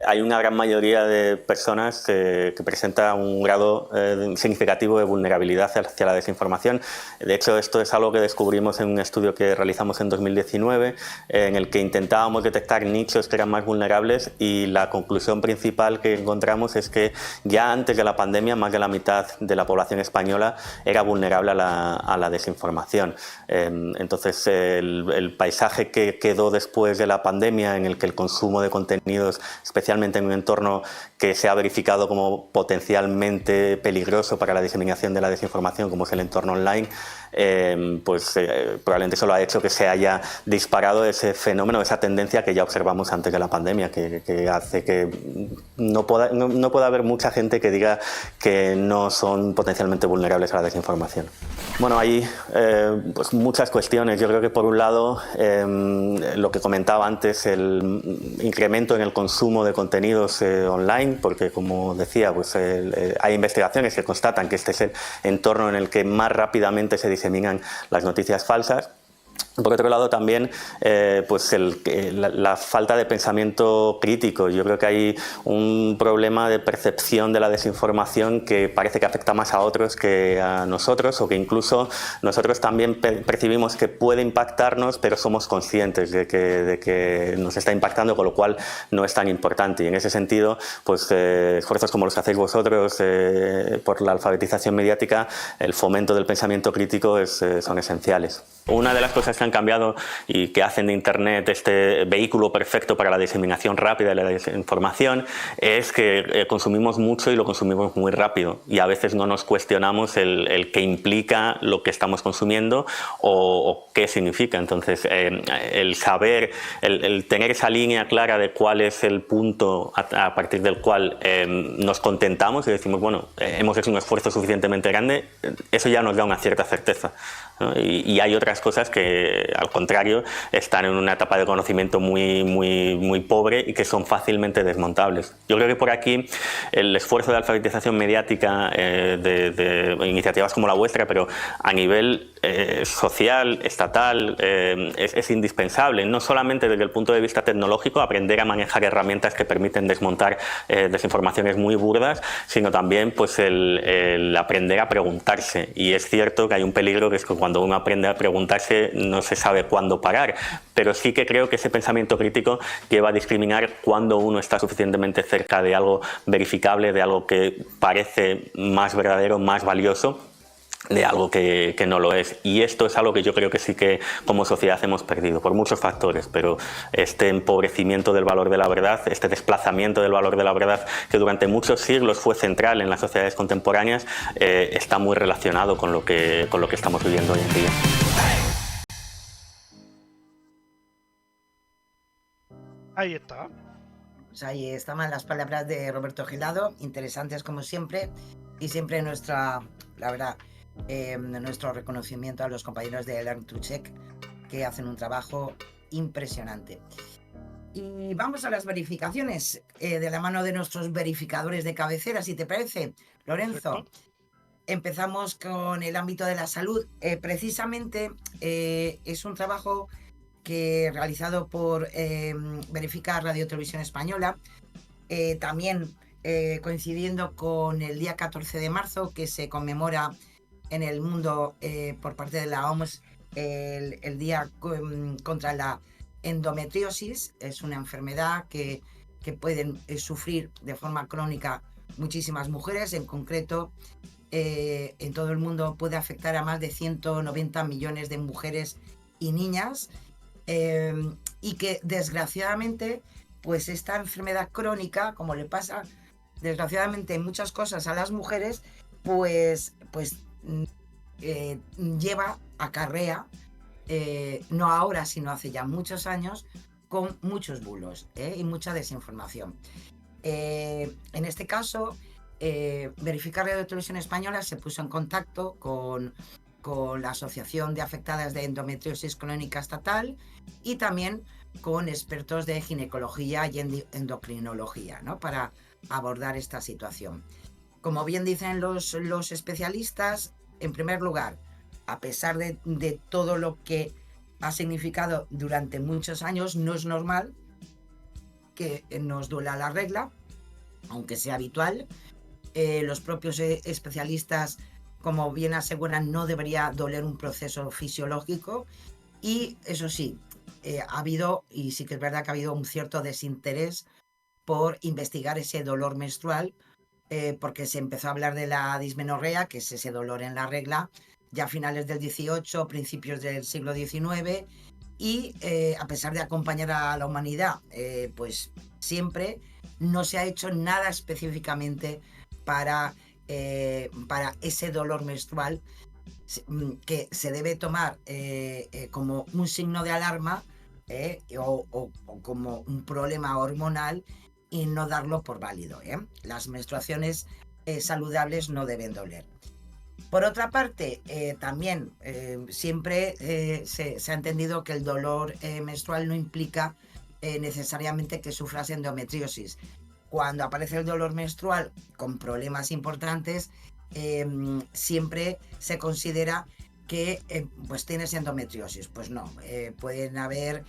Hay una gran mayoría de personas que presenta un grado significativo de vulnerabilidad hacia la desinformación. De hecho, esto es algo que descubrimos en un estudio que realizamos en 2019, en el que intentábamos detectar nichos que eran más vulnerables, y la conclusión principal que encontramos es que ya antes de la pandemia más de la mitad de la población española era vulnerable a la desinformación. Entonces, el paisaje que quedó después de la pandemia, en el que el consumo de contenidos, especialmente en un entorno que se ha verificado como potencialmente peligroso para la diseminación de la desinformación, como es el entorno online, probablemente eso lo ha hecho que se haya disparado ese fenómeno, esa tendencia que ya observamos antes de la pandemia, que hace que no pueda haber mucha gente que diga que no son potencialmente vulnerables a la desinformación. Bueno, hay pues muchas cuestiones. Yo creo que por un lado, lo que comentaba antes, el incremento en el consumo de contenidos online, porque como decía, pues hay investigaciones que constatan que este es el entorno en el que más rápidamente se diseminan las noticias falsas. Por otro lado, también la falta de pensamiento crítico. Yo creo que hay un problema de percepción de la desinformación que parece que afecta más a otros que a nosotros, o que incluso nosotros también percibimos que puede impactarnos, pero somos conscientes de que nos está impactando, con lo cual no es tan importante. Y en ese sentido, pues esfuerzos como los que hacéis vosotros por la alfabetización mediática, el fomento del pensamiento crítico son esenciales. Una de las cosas que han cambiado y que hacen de Internet este vehículo perfecto para la diseminación rápida de la desinformación es que consumimos mucho y lo consumimos muy rápido, y a veces no nos cuestionamos el qué implica lo que estamos consumiendo o qué significa. Entonces, el saber, el tener esa línea clara de cuál es el punto a partir del cual nos contentamos y decimos, bueno, hemos hecho un esfuerzo suficientemente grande, eso ya nos da una cierta certeza, ¿no? Y hay otras cosas que, al contrario, están en una etapa de conocimiento muy pobre y que son fácilmente desmontables. Yo creo que por aquí el esfuerzo de alfabetización mediática de iniciativas como la vuestra, pero a nivel social, estatal, es indispensable, no solamente desde el punto de vista tecnológico, aprender a manejar herramientas que permiten desmontar desinformaciones muy burdas, sino también pues el aprender a preguntarse. Y es cierto que hay un peligro, que es que cuando uno aprende a preguntarse no se sabe cuándo parar, pero sí que creo que ese pensamiento crítico lleva a discriminar cuando uno está suficientemente cerca de algo verificable, de algo que parece más verdadero, más valioso, de algo que no lo es. Y esto es algo que yo creo que sí que como sociedad hemos perdido por muchos factores, pero este empobrecimiento del valor de la verdad, este desplazamiento del valor de la verdad, que durante muchos siglos fue central en las sociedades contemporáneas, está muy relacionado con lo que estamos viviendo hoy en día. Ahí está. Pues ahí estaban las palabras de Roberto Gelado, interesantes como siempre, y siempre nuestro reconocimiento a los compañeros de Learn to Check, que hacen un trabajo impresionante. Y vamos a las verificaciones, de la mano de nuestros verificadores de cabecera, si te parece, Lorenzo. Perfecto. Empezamos con el ámbito de la salud. Precisamente es un trabajo realizado por Verifica Radio Televisión Española, También coincidiendo con el día 14 de marzo, que se conmemora en el mundo por parte de la OMS el día contra la endometriosis. Es una enfermedad que pueden sufrir de forma crónica muchísimas mujeres. En concreto, en todo el mundo puede afectar a más de 190 millones de mujeres y niñas, y que desgraciadamente, pues esta enfermedad crónica, como le pasa desgraciadamente muchas cosas a las mujeres, pues acarrea, no ahora, sino hace ya muchos años, con muchos bulos y mucha desinformación. En este caso, Verificar Radio Televisión Española se puso en contacto con la Asociación de Afectadas de Endometriosis Crónica Estatal y también con expertos de ginecología y endocrinología, ¿no?, para abordar esta situación. Como bien dicen los especialistas, en primer lugar, a pesar de todo lo que ha significado durante muchos años, no es normal que nos duela la regla, aunque sea habitual. Los propios especialistas, como bien aseguran, no debería doler un proceso fisiológico, y eso sí, ha habido, y sí que es verdad que ha habido un cierto desinterés por investigar ese dolor menstrual, porque se empezó a hablar de la dismenorrea, que es ese dolor en la regla, ya a finales del 18, principios del siglo XIX, y a pesar de acompañar a la humanidad, pues siempre no se ha hecho nada específicamente para ese dolor menstrual, que se debe tomar como un signo de alarma o como un problema hormonal, y no darlo por válido. Las menstruaciones saludables no deben doler. Por otra parte, también siempre se ha entendido que el dolor menstrual no implica necesariamente que sufras endometriosis. Cuando aparece el dolor menstrual con problemas importantes, siempre se considera que pues tienes endometriosis. Pues no, pueden haber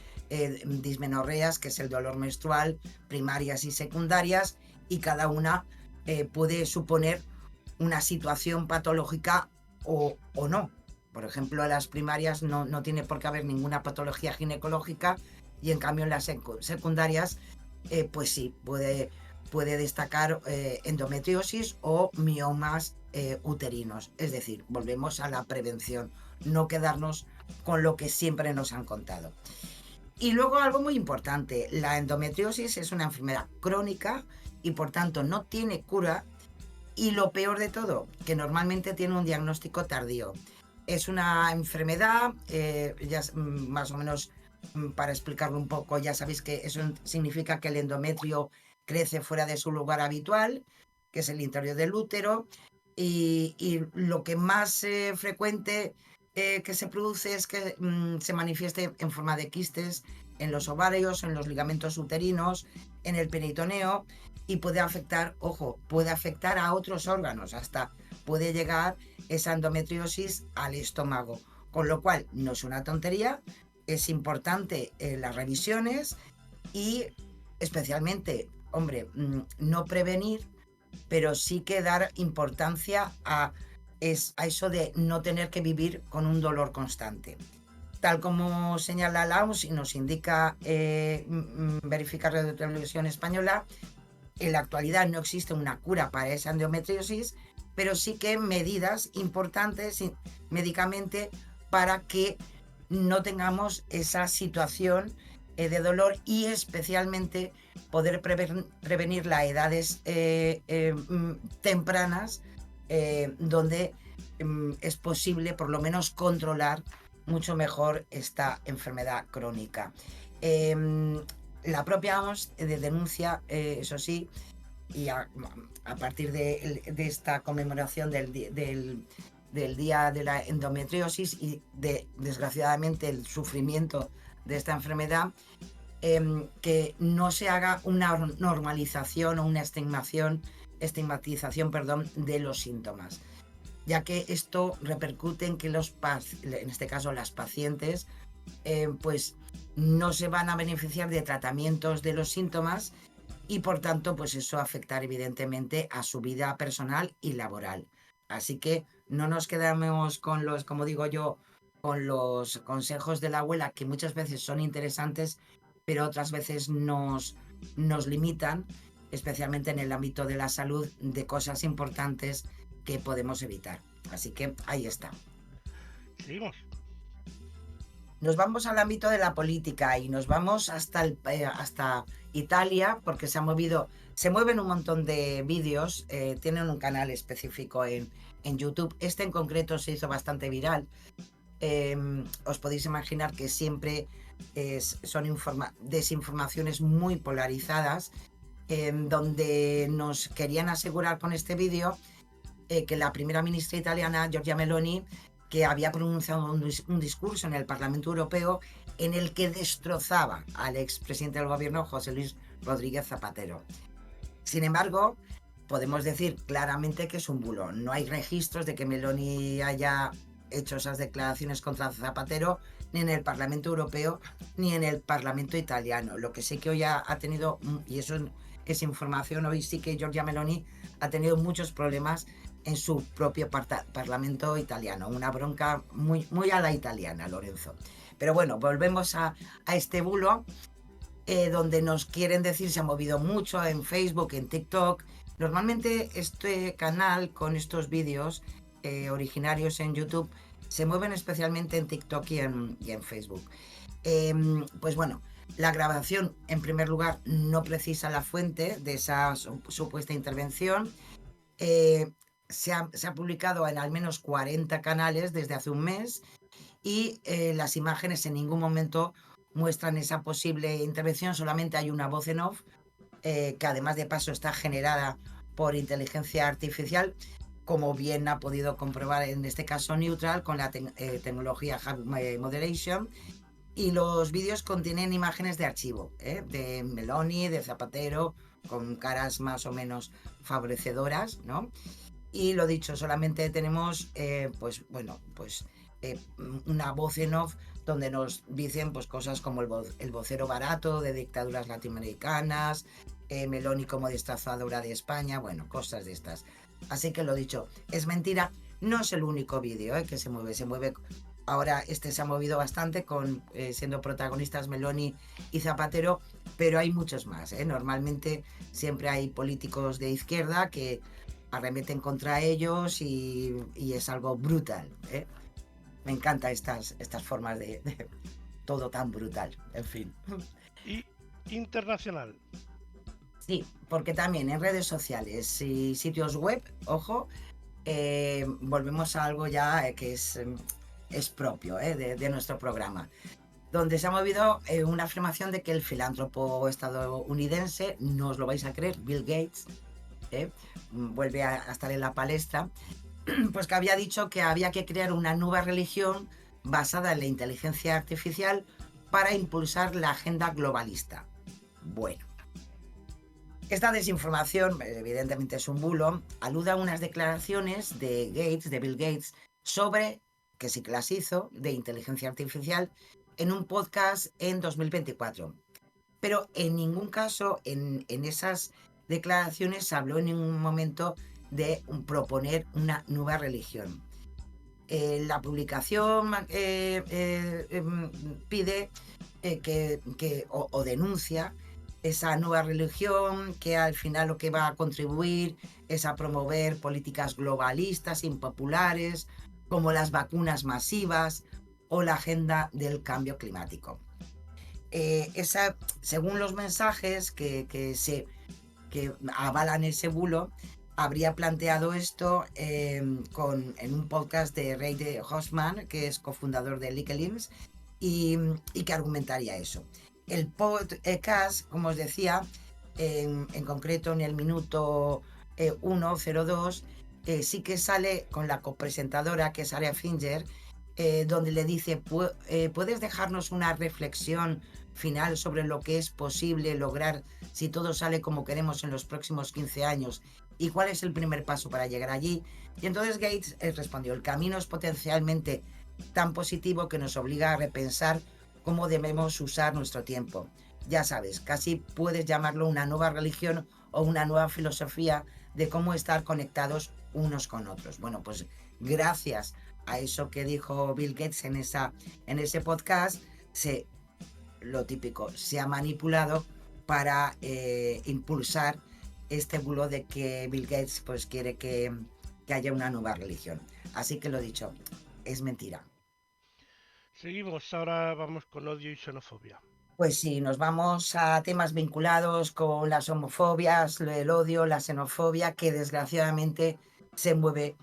dismenorreas, que es el dolor menstrual, primarias y secundarias, y cada una puede suponer una situación patológica o no. Por ejemplo, las primarias no tiene por qué haber ninguna patología ginecológica, y en cambio en las secundarias pues sí, puede destacar endometriosis o miomas uterinos. Es decir, volvemos a la prevención, no quedarnos con lo que siempre nos han contado. Y luego algo muy importante, la endometriosis es una enfermedad crónica y por tanto no tiene cura, y lo peor de todo, que normalmente tiene un diagnóstico tardío. Es una enfermedad, ya más o menos para explicarlo un poco, ya sabéis que eso significa que el endometrio crece fuera de su lugar habitual, que es el interior del útero, y lo que más frecuente que se produce es que se manifieste en forma de quistes en los ovarios, en los ligamentos uterinos, en el peritoneo, y puede afectar, ojo, puede afectar a otros órganos, hasta puede llegar esa endometriosis al estómago, con lo cual no es una tontería, es importante las revisiones y especialmente, hombre, no prevenir, pero sí que dar importancia a eso de no tener que vivir con un dolor constante. Tal como señala la OMS y nos indica Verificar Radio Televisión Española, en la actualidad no existe una cura para esa endometriosis, pero sí que medidas importantes médicamente para que no tengamos esa situación de dolor, y especialmente poder prevenirla a edades tempranas, donde es posible por lo menos controlar mucho mejor esta enfermedad crónica. La propia OMS denuncia, eso sí, y a partir de esta conmemoración del Día de la Endometriosis y desgraciadamente el sufrimiento de esta enfermedad, que no se haga una normalización o una estigmatización de los síntomas, ya que esto repercute en que en este caso las pacientes pues no se van a beneficiar de tratamientos de los síntomas, y por tanto pues eso afectar evidentemente a su vida personal y laboral. Así que no nos quedamos con los, como digo yo, con los consejos de la abuela, que muchas veces son interesantes, pero otras veces nos limitan, especialmente en el ámbito de la salud, de cosas importantes que podemos evitar. Así que ahí está. Seguimos. Nos vamos al ámbito de la política y nos vamos hasta Italia, porque se mueven un montón de vídeos, tienen un canal específico en YouTube. Este en concreto se hizo bastante viral. Os podéis imaginar que siempre son desinformaciones muy polarizadas, donde nos querían asegurar con este vídeo que la primera ministra italiana, Giorgia Meloni, que había pronunciado un discurso en el Parlamento Europeo en el que destrozaba al expresidente del gobierno, José Luis Rodríguez Zapatero. Sin embargo, podemos decir claramente que es un bulo. No hay registros de que Meloni haya hecho esas declaraciones contra Zapatero, ni en el Parlamento Europeo, ni en el Parlamento italiano. Lo que sí que hoy ha tenido, y eso es información, hoy sí que Giorgia Meloni ha tenido muchos problemas en su propio Parlamento italiano. Una bronca muy, muy a la italiana, Lorenzo. Pero bueno, volvemos a este bulo, donde nos quieren decir, se ha movido mucho en Facebook, en TikTok. Normalmente este canal con estos vídeos originarios en YouTube se mueven especialmente en TikTok y en Facebook. Pues bueno, la grabación, en primer lugar, no precisa la fuente de esa supuesta intervención. Se ha publicado en al menos 40 canales desde hace un mes y las imágenes en ningún momento muestran esa posible intervención. Solamente hay una voz en off, que además de paso está generada por inteligencia artificial, como bien ha podido comprobar en este caso Neutral con la tecnología Hub Moderation. Y los vídeos contienen imágenes de archivo, de Meloni, de Zapatero, con caras más o menos favorecedoras, ¿no? Y lo dicho, solamente tenemos una voz en off donde nos dicen pues cosas como el vocero barato de dictaduras latinoamericanas, Meloni como destrozadora de España, bueno, cosas de estas. Así que lo dicho, es mentira. No es el único vídeo que se mueve. Ahora se ha movido bastante con siendo protagonistas Meloni y Zapatero, pero hay muchos más. Normalmente siempre hay políticos de izquierda que arremeten contra ellos y es algo brutal. Me encantan estas formas de todo tan brutal, en fin. Y internacional. Sí, porque también en redes sociales y sitios web, ojo, volvemos a algo ya que es propio de nuestro programa, donde se ha movido una afirmación de que el filántropo estadounidense, no os lo vais a creer, Bill Gates, vuelve a estar en la palestra, pues que había dicho que había que crear una nueva religión basada en la inteligencia artificial para impulsar la agenda globalista. Bueno, esta desinformación, evidentemente es un bulo, alude a unas declaraciones de Bill Gates, sobre, que sí que las hizo, de inteligencia artificial, en un podcast en 2024. Pero en ningún caso, en esas declaraciones, se habló en ningún momento de proponer una nueva religión. La publicación pide o denuncia esa nueva religión, que al final lo que va a contribuir es a promover políticas globalistas impopulares, como las vacunas masivas o la agenda del cambio climático. Según los mensajes que avalan ese bulo, habría planteado esto en un podcast de Reid Hoffman, que es cofundador de Wikileaks, y que argumentaría eso. El podcast, como os decía, en concreto en el minuto 1:02, sí que sale con la copresentadora, que es Aria Finger, donde le dice, ¿puedes dejarnos una reflexión final sobre lo que es posible lograr si todo sale como queremos en los próximos 15 años? ¿Y cuál es el primer paso para llegar allí? Y entonces Gates respondió, el camino es potencialmente tan positivo que nos obliga a repensar cómo debemos usar nuestro tiempo. ya sabes, casi puedes llamarlo una nueva religión o una nueva filosofía de cómo estar conectados unos con otros. Bueno, pues gracias a eso que dijo Bill Gates en ese podcast, lo típico, se ha manipulado para impulsar este bulo de que Bill Gates pues quiere que haya una nueva religión. Así que lo dicho, es mentira. Seguimos, ahora vamos con odio y xenofobia. Pues sí, nos vamos a temas vinculados con las homofobias, el odio, la xenofobia, que desgraciadamente se mueve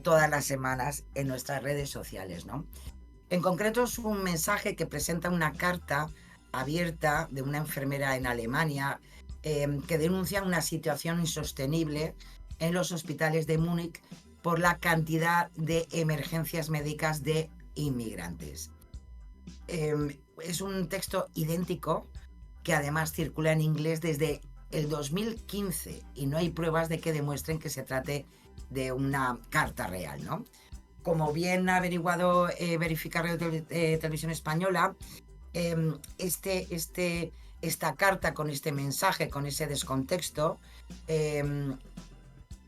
todas las semanas en nuestras redes sociales, ¿no? En concreto es un mensaje que presenta una carta abierta de una enfermera en Alemania que denuncia una situación insostenible en los hospitales de Múnich por la cantidad de emergencias médicas de inmigrantes. Es un texto idéntico que además circula en inglés desde el 2015 y no hay pruebas de que demuestren que se trate de una carta real, ¿no? Como bien ha averiguado Verificar Radio Televisión Española, esta carta con este mensaje, con ese descontexto,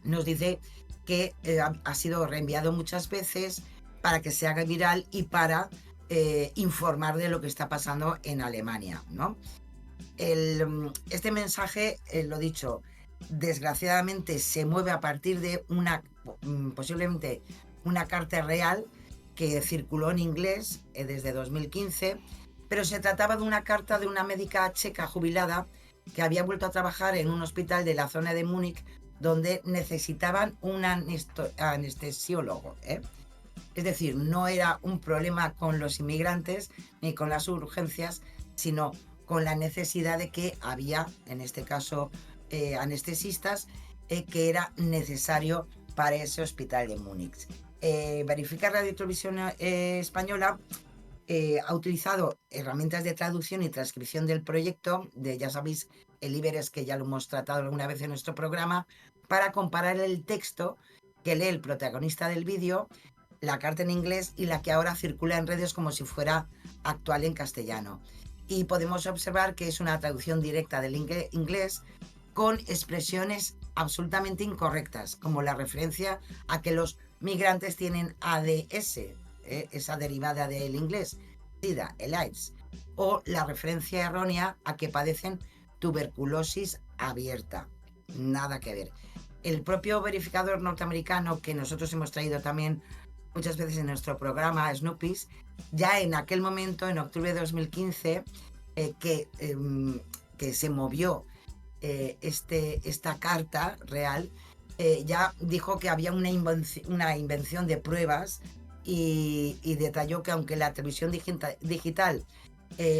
nos dice que ha sido reenviado muchas veces para que se haga viral y para informar de lo que está pasando en Alemania, ¿no? Este mensaje, lo dicho, desgraciadamente se mueve a partir de posiblemente una carta real que circuló en inglés desde 2015, pero se trataba de una carta de una médica checa jubilada que había vuelto a trabajar en un hospital de la zona de Múnich donde necesitaban un anestesiólogo, Es decir, no era un problema con los inmigrantes ni con las urgencias, sino con la necesidad de que había, en este caso, anestesistas, que era necesario para ese hospital de Múnich. Verificar Radio Televisión Española ha utilizado herramientas de traducción y transcripción del proyecto de, ya sabéis, el Iberes, que ya lo hemos tratado alguna vez en nuestro programa, para comparar el texto que lee el protagonista del vídeo, la carta en inglés y la que ahora circula en redes como si fuera actual en castellano. Y podemos observar que es una traducción directa del inglés con expresiones absolutamente incorrectas, como la referencia a que los migrantes tienen ADS, esa derivada del inglés, SIDA, el AIDS, o la referencia errónea a que padecen tuberculosis abierta. Nada que ver. El propio verificador norteamericano, que nosotros hemos traído también muchas veces en nuestro programa, Snoopy's, ya en aquel momento, en octubre de 2015, que se movió esta carta real, ya dijo que había una invención de pruebas y detalló que aunque la televisión digital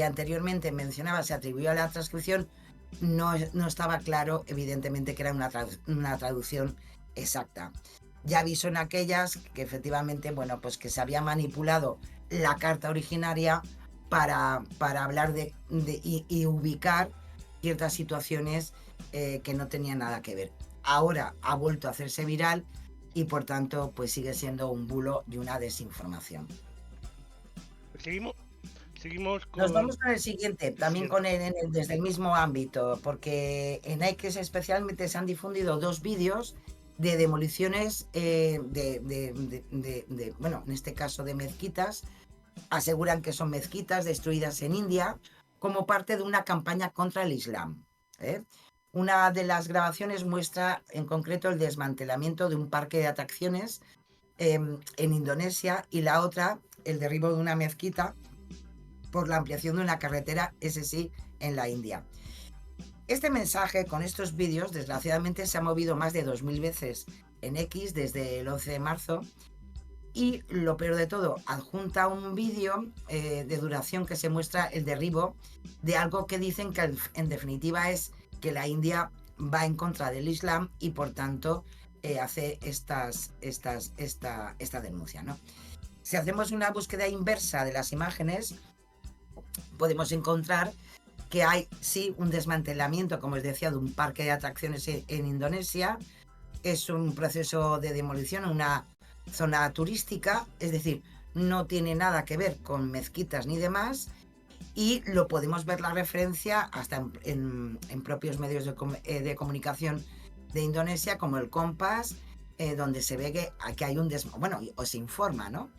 anteriormente mencionaba se atribuyó a la transcripción, no estaba claro, evidentemente, que era una traducción exacta. Ya avisó en aquellas que efectivamente, bueno, pues que se había manipulado la carta originaria para hablar y ubicar ciertas situaciones que no tenían nada que ver. Ahora ha vuelto a hacerse viral y por tanto pues sigue siendo un bulo y una desinformación. Seguimos con... Nos vamos con el siguiente, también con desde el mismo ámbito, porque en X especialmente se han difundido 2 vídeos de demoliciones bueno, en este caso de mezquitas. Aseguran que son mezquitas destruidas en India como parte de una campaña contra el Islam. Una de las grabaciones muestra en concreto el desmantelamiento de un parque de atracciones en Indonesia y la otra el derribo de una mezquita por la ampliación de una carretera, ese sí, en la India. Este mensaje con estos vídeos desgraciadamente se ha movido más de 2000 veces en X desde el 11 de marzo y lo peor de todo, adjunta un vídeo de duración que se muestra el derribo de algo que dicen que en definitiva es que la India va en contra del Islam y por tanto hace esta denuncia, ¿no? Si hacemos una búsqueda inversa de las imágenes, podemos encontrar que hay sí un desmantelamiento, como os decía, de un parque de atracciones en Indonesia. Es un proceso de demolición en una zona turística, es decir, no tiene nada que ver con mezquitas ni demás. y lo podemos ver la referencia hasta en propios medios de comunicación de Indonesia, como el Kompas, donde se ve que aquí hay un o se informa, ¿no?,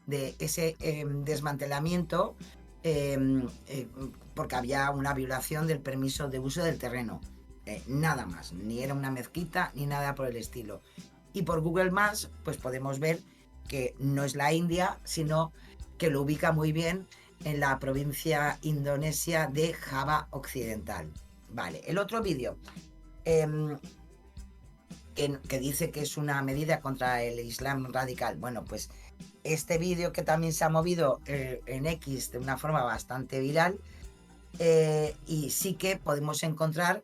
de ese desmantelamiento porque había una violación del permiso de uso del terreno. Nada más, ni era una mezquita ni nada por el estilo. Y por Google Maps pues podemos ver que no es la India, sino que lo ubica muy bien en la provincia indonesia de Java Occidental. Vale, el otro vídeo que dice que es una medida contra el Islam radical. Bueno, pues este vídeo, que también se ha movido en X de una forma bastante viral, y sí que podemos encontrar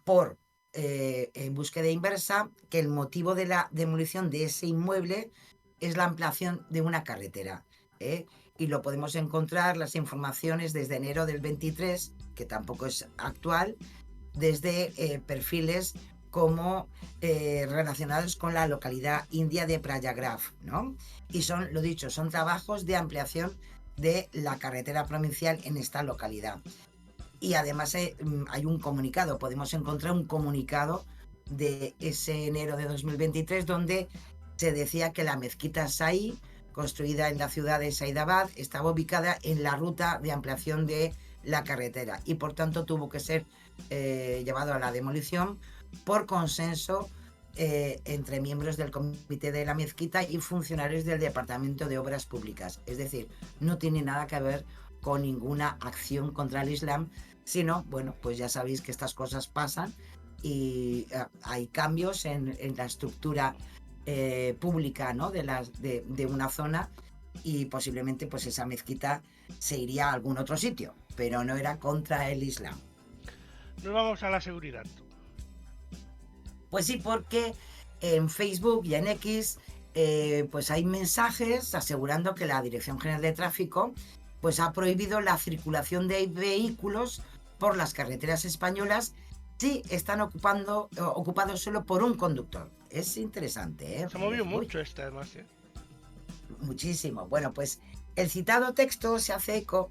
por búsqueda inversa que el motivo de la demolición de ese inmueble es la ampliación de una carretera, y lo podemos encontrar las informaciones desde enero del 23, que tampoco es actual, desde perfiles como relacionados con la localidad india de Prayagraj, ¿no? Y son, lo dicho, son trabajos de ampliación de la carretera provincial en esta localidad. Y además hay un comunicado, podemos encontrar un comunicado de ese enero de 2023 donde se decía que la mezquita Saí, construida en la ciudad de Saidabad, estaba ubicada en la ruta de ampliación de la carretera y por tanto tuvo que ser llevado a la demolición por consenso entre miembros del comité de la mezquita y funcionarios del Departamento de Obras Públicas. Es decir, no tiene nada que ver con ninguna acción contra el Islam, sino, bueno, pues ya sabéis que estas cosas pasan y hay cambios en la estructura pública, ¿no?, de una zona, y posiblemente pues esa mezquita se iría a algún otro sitio, pero no era contra el Islam. Nos vamos a la seguridad. Pues sí, porque en Facebook y en X pues hay mensajes asegurando que la Dirección General de Tráfico pues ha prohibido la circulación de vehículos por las carreteras españolas si están ocupados solo por un conductor. Es interesante, ¿eh? Se movió mucho este, además, ¿eh? Muchísimo. Bueno, pues el citado texto se hace eco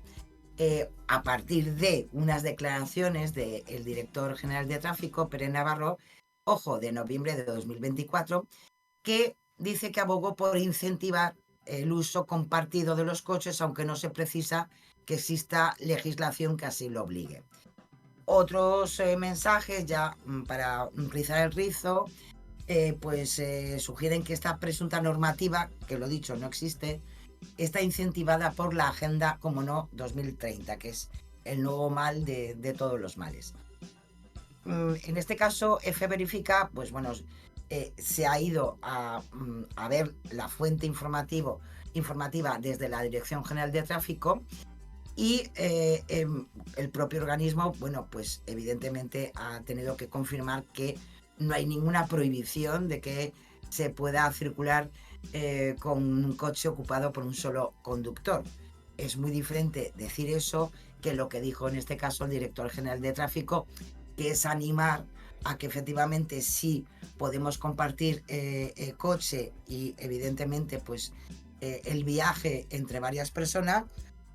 a partir de unas declaraciones del director general de tráfico, Pere Navarro, de noviembre de 2024, que dice que abogó por incentivar el uso compartido de los coches, aunque no se precisa que exista legislación que así lo obligue. Otros mensajes, ya para rizar el rizo, sugieren que esta presunta normativa, que lo dicho, no existe, está incentivada por la Agenda, como no, 2030, que es el nuevo mal de todos los males. En este caso, F Verifica, pues bueno, se ha ido a ver la fuente informativa desde la Dirección General de Tráfico, y el propio organismo, bueno, pues evidentemente ha tenido que confirmar que no hay ninguna prohibición de que se pueda circular con un coche ocupado por un solo conductor. Es muy diferente decir eso que lo que dijo en este caso el director general de tráfico, que es animar a que efectivamente sí podemos compartir coche y evidentemente pues el viaje entre varias personas,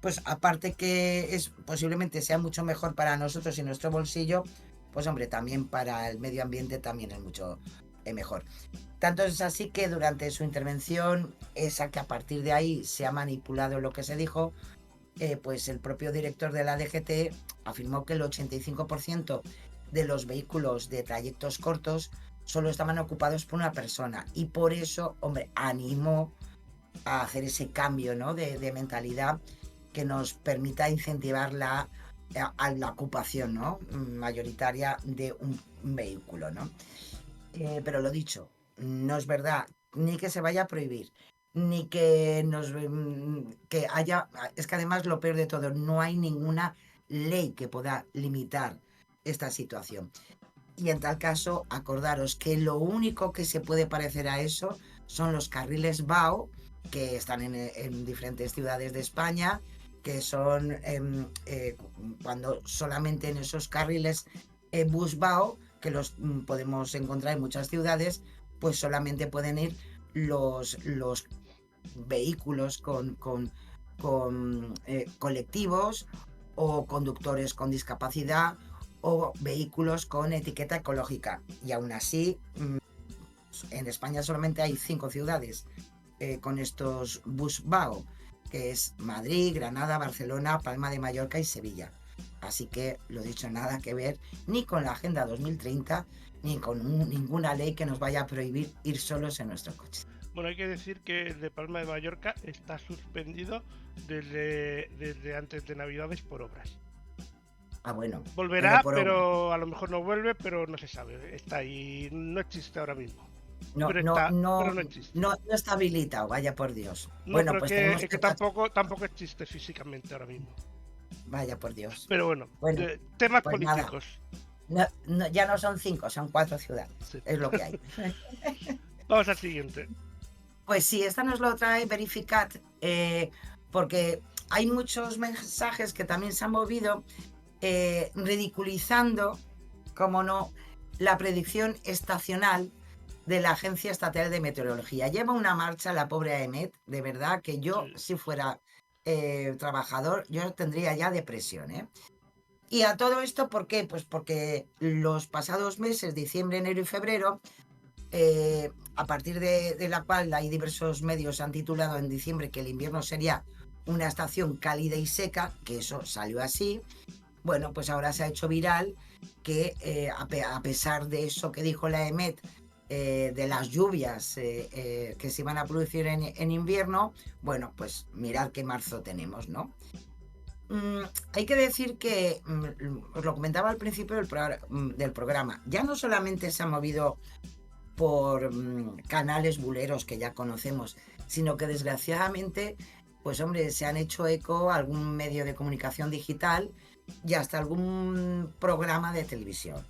pues aparte que posiblemente sea mucho mejor para nosotros y nuestro bolsillo, pues hombre, también para el medio ambiente también es mucho mejor. Tanto es así que durante su intervención, esa que a partir de ahí se ha manipulado lo que se dijo, pues el propio director de la DGT afirmó que el 85% de los vehículos de trayectos cortos solo estaban ocupados por una persona, y por eso, hombre, animó a hacer ese cambio, ¿no?, de mentalidad que nos permita incentivar la ocupación, ¿no?, mayoritaria de un vehículo, ¿no? Pero lo dicho, no es verdad ni que se vaya a prohibir, ni que haya... Es que además lo peor de todo, no hay ninguna ley que pueda limitar esta situación. Y en tal caso, acordaros que lo único que se puede parecer a eso son los carriles BAO, que están en diferentes ciudades de España, que son cuando solamente en esos carriles bus BAO, que los podemos encontrar en muchas ciudades, pues solamente pueden ir los vehículos con colectivos o conductores con discapacidad o vehículos con etiqueta ecológica. Y aún así, en España solamente hay 5 ciudades con estos Busbao, que es Madrid, Granada, Barcelona, Palma de Mallorca y Sevilla. Así que, lo dicho, nada que ver ni con la Agenda 2030 ni con ninguna ley que nos vaya a prohibir ir solos en nuestro coche. Bueno, hay que decir que el de Palma de Mallorca está suspendido desde antes de Navidades por obras. Ah, bueno. Volverá, por pero a lo mejor no vuelve, pero no se sabe. Está ahí, no existe ahora mismo. No, pero no, está, no, pero no existe. no está habilitado, vaya por Dios. No, bueno, pero pues que, tenemos es que tampoco existe físicamente ahora mismo. Vaya por Dios. Pero bueno, Bueno, temas pues políticos. Ya no son 5, son 4 ciudades. Sí. Es lo que hay. Vamos al siguiente. Pues sí, esta nos lo trae Verificat, porque hay muchos mensajes que también se han movido ridiculizando, como no, la predicción estacional de la Agencia Estatal de Meteorología. Lleva una marcha la pobre AEMET, de verdad que yo, si fuera trabajador, yo tendría ya depresión, ¿eh? Y a todo esto, ¿por qué? Pues porque los pasados meses, diciembre, enero y febrero, a partir de la cual hay diversos medios han titulado en diciembre que el invierno sería una estación cálida y seca, que eso salió así. Bueno, pues ahora se ha hecho viral que a pesar de eso que dijo la EMET, de las lluvias que se van a producir en invierno, bueno, pues mirad qué marzo tenemos, ¿no? Hay que decir que, os lo comentaba al principio del programa, ya no solamente se ha movido por canales buleros que ya conocemos, sino que desgraciadamente, pues hombre, se han hecho eco a algún medio de comunicación digital y hasta algún programa de televisión.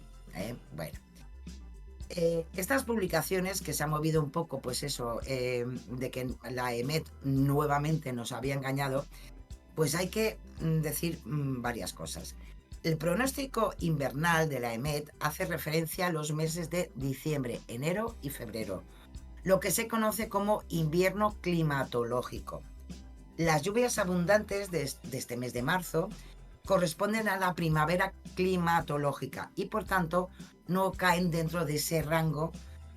Bueno, estas publicaciones que se han movido un poco, pues eso, de que la EMET nuevamente nos había engañado, pues hay que decir varias cosas. El pronóstico invernal de la EMET hace referencia a los meses de diciembre, enero y febrero, lo que se conoce como invierno climatológico. Las lluvias abundantes de este mes de marzo corresponden a la primavera climatológica y por tanto no caen dentro de ese rango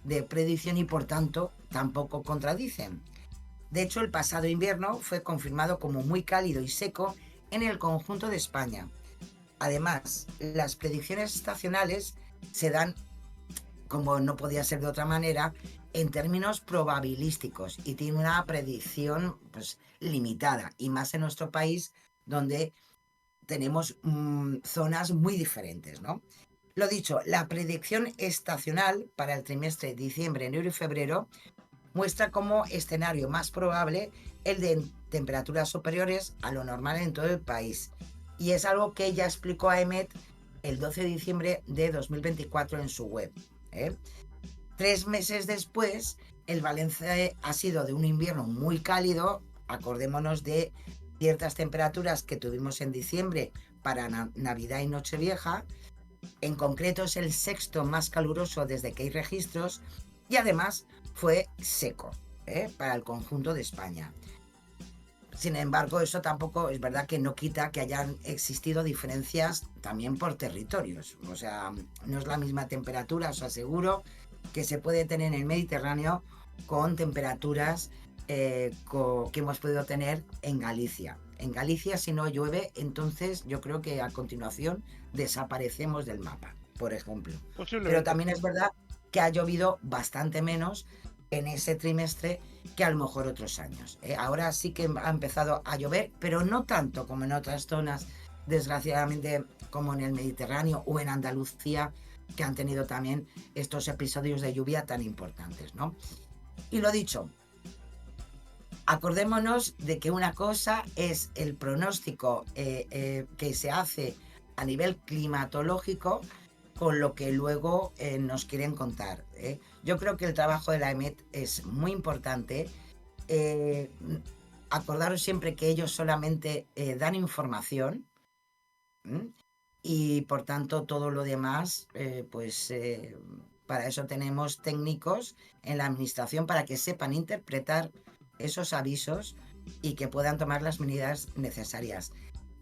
de predicción y por tanto tampoco contradicen. De hecho, el pasado invierno fue confirmado como muy cálido y seco en el conjunto de España. Además, las predicciones estacionales se dan, como no podía ser de otra manera, en términos probabilísticos y tiene una predicción pues, limitada, y más en nuestro país donde tenemos zonas muy diferentes, ¿no? Lo dicho, la predicción estacional para el trimestre diciembre, enero y febrero muestra como escenario más probable el de temperaturas superiores a lo normal en todo el país. Y es algo que ya explicó AEMET el 12 de diciembre de 2024 en su web. 3 meses después, el balance ha sido de un invierno muy cálido. Acordémonos de ciertas temperaturas que tuvimos en diciembre para Navidad y Nochevieja. En concreto es el sexto más caluroso desde que hay registros y además fue seco para el conjunto de España. Sin embargo, eso tampoco es verdad que no quita que hayan existido diferencias también por territorios. O sea, no es la misma temperatura, os aseguro, que se puede tener en el Mediterráneo con temperaturas que hemos podido tener en Galicia. En Galicia, si no llueve, entonces yo creo que a continuación desaparecemos del mapa, por ejemplo. Pero también es verdad que ha llovido bastante menos en ese trimestre que a lo mejor otros años. Ahora sí que ha empezado a llover, pero no tanto como en otras zonas, desgraciadamente, como en el Mediterráneo o en Andalucía, que han tenido también estos episodios de lluvia tan importantes, ¿no? Y lo dicho, acordémonos de que una cosa es el pronóstico que se hace a nivel climatológico con lo que luego nos quieren contar. Yo creo que el trabajo de la EMET es muy importante. Acordaros siempre que ellos solamente dan información y por tanto todo lo demás, para eso tenemos técnicos en la administración para que sepan interpretar esos avisos y que puedan tomar las medidas necesarias.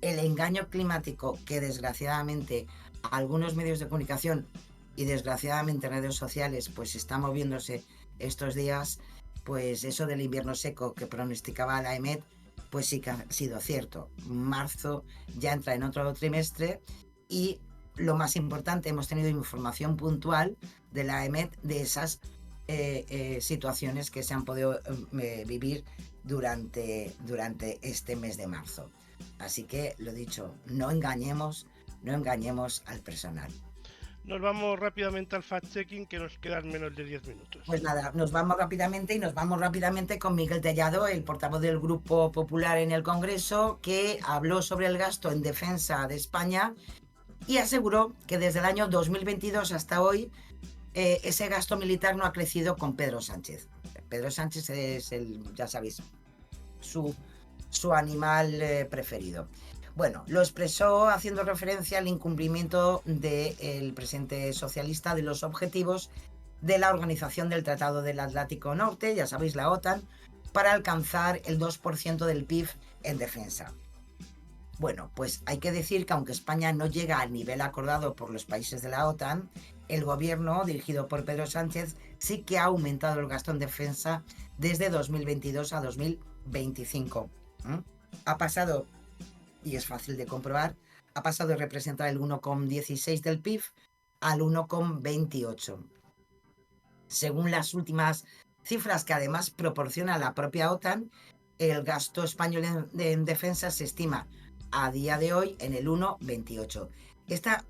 el engaño climático que desgraciadamente algunos medios de comunicación y desgraciadamente redes sociales pues está moviéndose estos días, pues eso del invierno seco que pronosticaba la EMET, pues sí que ha sido cierto. Marzo ya entra en otro trimestre y lo más importante, hemos tenido información puntual de la EMET de esas situaciones que se han podido vivir durante este mes de marzo. Así que, lo dicho, no engañemos al personal. Nos vamos rápidamente al fact-checking, que nos quedan menos de 10 minutos. Pues nada, nos vamos rápidamente con Miguel Tellado, el portavoz del Grupo Popular en el Congreso, que habló sobre el gasto en defensa de España y aseguró que desde el año 2022 hasta hoy ese gasto militar no ha crecido con Pedro Sánchez. Pedro Sánchez es ya sabéis, su animal preferido. Bueno, lo expresó haciendo referencia al incumplimiento del presidente socialista de los objetivos de la Organización del Tratado del Atlántico Norte, ya sabéis, la OTAN, para alcanzar el 2% del PIB en defensa. Bueno, pues hay que decir que aunque España no llega al nivel acordado por los países de la OTAN, el gobierno dirigido por Pedro Sánchez sí que ha aumentado el gasto en defensa desde 2022 a 2025. Ha pasado, y es fácil de comprobar, ha pasado de representar el 1,16 del PIB al 1,28. Según las últimas cifras que además proporciona la propia OTAN, el gasto español en defensa se estima a día de hoy en el 1,28. Esta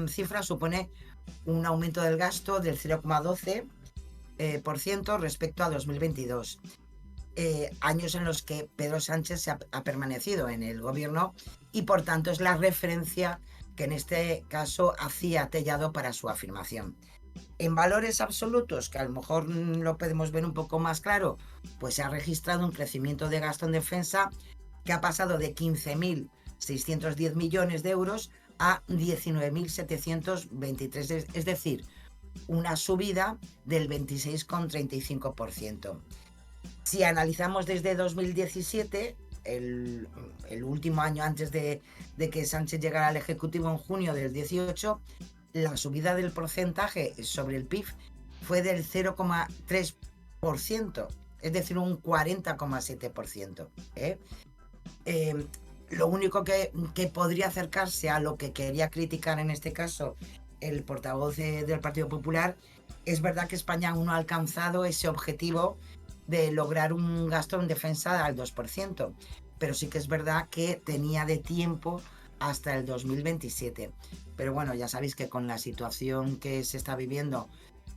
cifra supone un aumento del gasto del 0,12% respecto a 2022. Años en los que Pedro Sánchez ha permanecido en el gobierno y por tanto es la referencia que en este caso hacía Tellado para su afirmación. En valores absolutos, que a lo mejor lo podemos ver un poco más claro, pues se ha registrado un crecimiento de gasto en defensa que ha pasado de 15.610 millones de euros a 19.723, es decir, una subida del 26,35%. Si analizamos desde 2017, el último año antes de que Sánchez llegara al Ejecutivo en junio del 18, la subida del porcentaje sobre el PIB fue del 0,3%, es decir, un 40,7%. Lo único que podría acercarse a lo que quería criticar en este caso el portavoz del Partido Popular, es verdad que España aún no ha alcanzado ese objetivo de lograr un gasto en defensa al 2%, pero sí que es verdad que tenía de tiempo hasta el 2027. Pero bueno, ya sabéis que con la situación que se está viviendo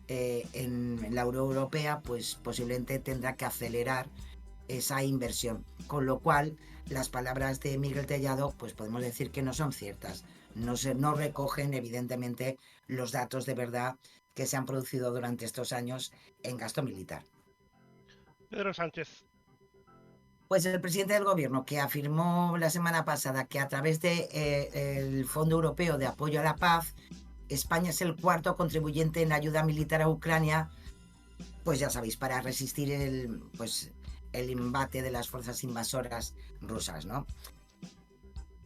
en la Unión Europea, pues posiblemente tendrá que acelerar esa inversión, con lo cual las palabras de Miguel Tellado pues podemos decir que no son ciertas, no recogen evidentemente los datos de verdad que se han producido durante estos años en gasto militar. Pedro Sánchez. Pues el presidente del gobierno, que afirmó la semana pasada que a través del Fondo Europeo de Apoyo a la Paz, España es el cuarto contribuyente en ayuda militar a Ucrania, pues ya sabéis, para resistir el embate de las fuerzas invasoras rusas, ¿no?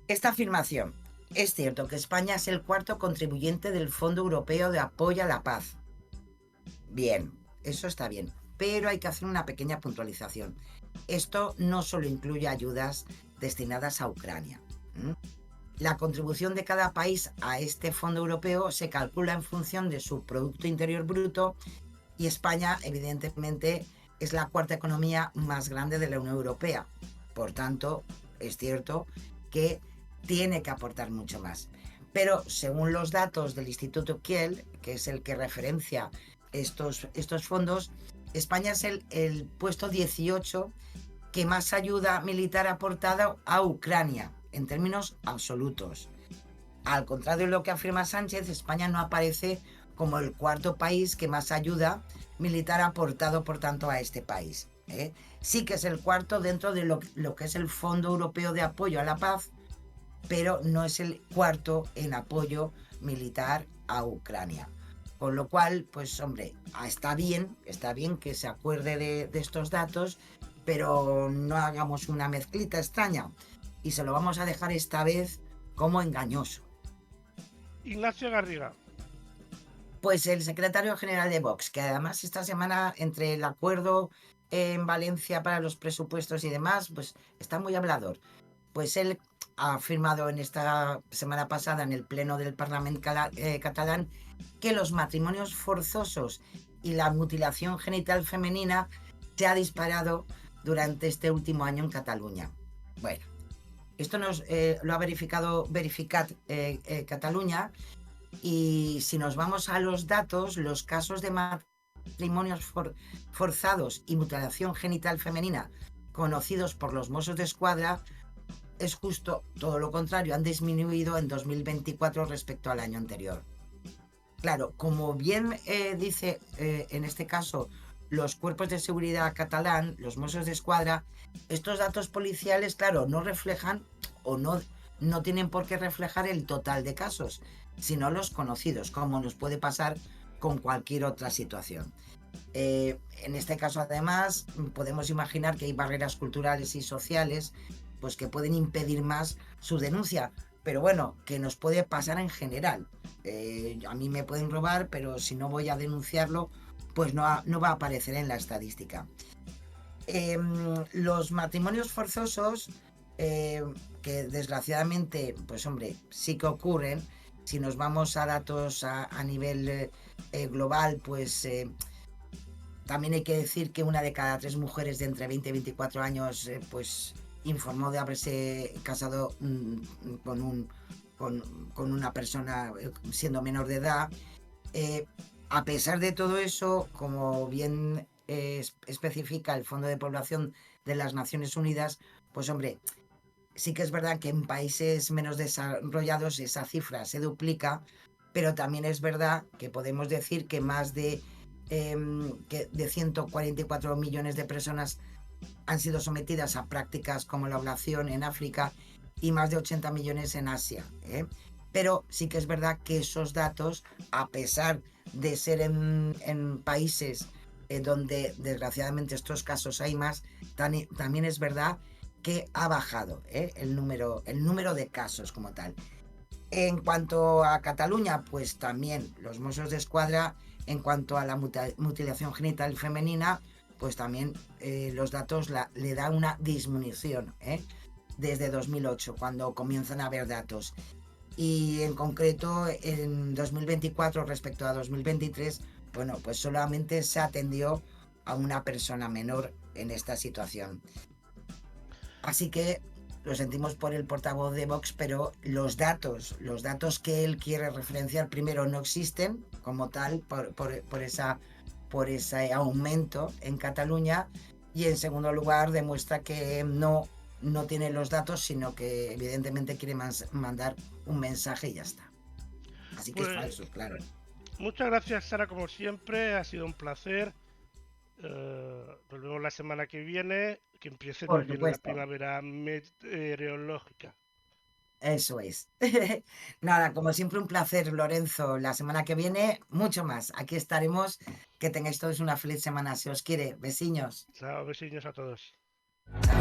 Esta afirmación, es cierto que España es el cuarto contribuyente del Fondo Europeo de Apoyo a la Paz. Bien, eso está bien, pero hay que hacer una pequeña puntualización. Esto no solo incluye ayudas destinadas a Ucrania. La contribución de cada país a este fondo europeo se calcula en función de su Producto Interior Bruto y España, evidentemente, es la cuarta economía más grande de la Unión Europea. Por tanto, es cierto que tiene que aportar mucho más. Pero según los datos del Instituto Kiel, que es el que referencia estos fondos, España es el puesto 18 que más ayuda militar ha aportado a Ucrania, en términos absolutos. Al contrario de lo que afirma Sánchez, España no aparece como el cuarto país que más ayuda militar ha aportado, por tanto, a este país. Sí que es el cuarto dentro de lo que es el Fondo Europeo de Apoyo a la Paz, pero no es el cuarto en apoyo militar a Ucrania. Con lo cual, pues hombre, está bien que se acuerde de estos datos, pero no hagamos una mezclita extraña. y se lo vamos a dejar esta vez como engañoso. Ignacio Garriga. Pues el secretario general de Vox, que además esta semana, entre el acuerdo en Valencia para los presupuestos y demás, pues está muy hablador. Pues él ha afirmado en esta semana pasada en el pleno del Parlamento catalán que los matrimonios forzosos y la mutilación genital femenina se ha disparado durante este último año en Cataluña. Bueno, esto lo ha verificado Verificat Cataluña, y si nos vamos a los datos, los casos de matrimonios forzados y mutilación genital femenina conocidos por los Mossos d'Esquadra es justo todo lo contrario, han disminuido en 2024 respecto al año anterior. Claro, como bien dice en este caso los cuerpos de seguridad catalán, los Mossos d'Esquadra, estos datos policiales, claro, no reflejan o no tienen por qué reflejar el total de casos, sino los conocidos, como nos puede pasar con cualquier otra situación. En este caso, además, podemos imaginar que hay barreras culturales y sociales pues que pueden impedir más su denuncia, pero bueno, que nos puede pasar en general. A mí me pueden robar, pero si no voy a denunciarlo, pues no va a aparecer en la estadística. Los matrimonios forzosos, que desgraciadamente, pues hombre, sí que ocurren. Si nos vamos a datos a nivel global, pues también hay que decir que 1 de cada 3 mujeres de entre 20 y 24 años pues informó de haberse casado con una persona siendo menor de edad. A pesar de todo eso, como bien especifica el Fondo de Población de las Naciones Unidas, pues hombre, sí que es verdad que en países menos desarrollados esa cifra se duplica, pero también es verdad que podemos decir que más de 144 millones de personas han sido sometidas a prácticas como la ablación en África y más de 80 millones en Asia. Pero sí que es verdad que esos datos, a pesar de ser en países donde desgraciadamente estos casos hay más, también es verdad que ha bajado el número de casos como tal. En cuanto a Cataluña, pues también los Mossos d'Esquadra, en cuanto a la mutilación genital femenina, pues también los datos le dan una disminución desde 2008, cuando comienzan a haber datos. Y en concreto, en 2024 respecto a 2023, bueno, pues solamente se atendió a una persona menor en esta situación. Así que lo sentimos por el portavoz de Vox, pero los datos que él quiere referenciar, primero, no existen como tal por ese aumento en Cataluña, y en segundo lugar demuestra que no tiene los datos, sino que evidentemente quiere mandar un mensaje y ya está. Así que pues, es falso, claro. Muchas gracias, Sara, como siempre, ha sido un placer. Nos vemos la semana que viene, que empiece también la primavera meteorológica. Eso es. Nada, como siempre, un placer, Lorenzo. La semana que viene, mucho más. Aquí estaremos. Que tengáis todos una feliz semana. Se os quiere. Besiños. Chao, besiños a todos. Chao.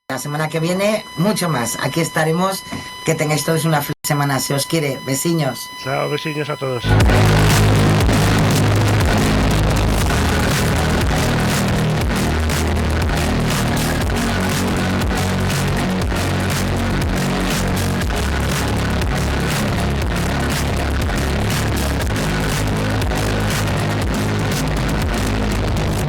La semana que viene, mucho más. Aquí estaremos. Que tengáis todos una feliz semana. Se os quiere. Besiños. Chao, besiños a todos.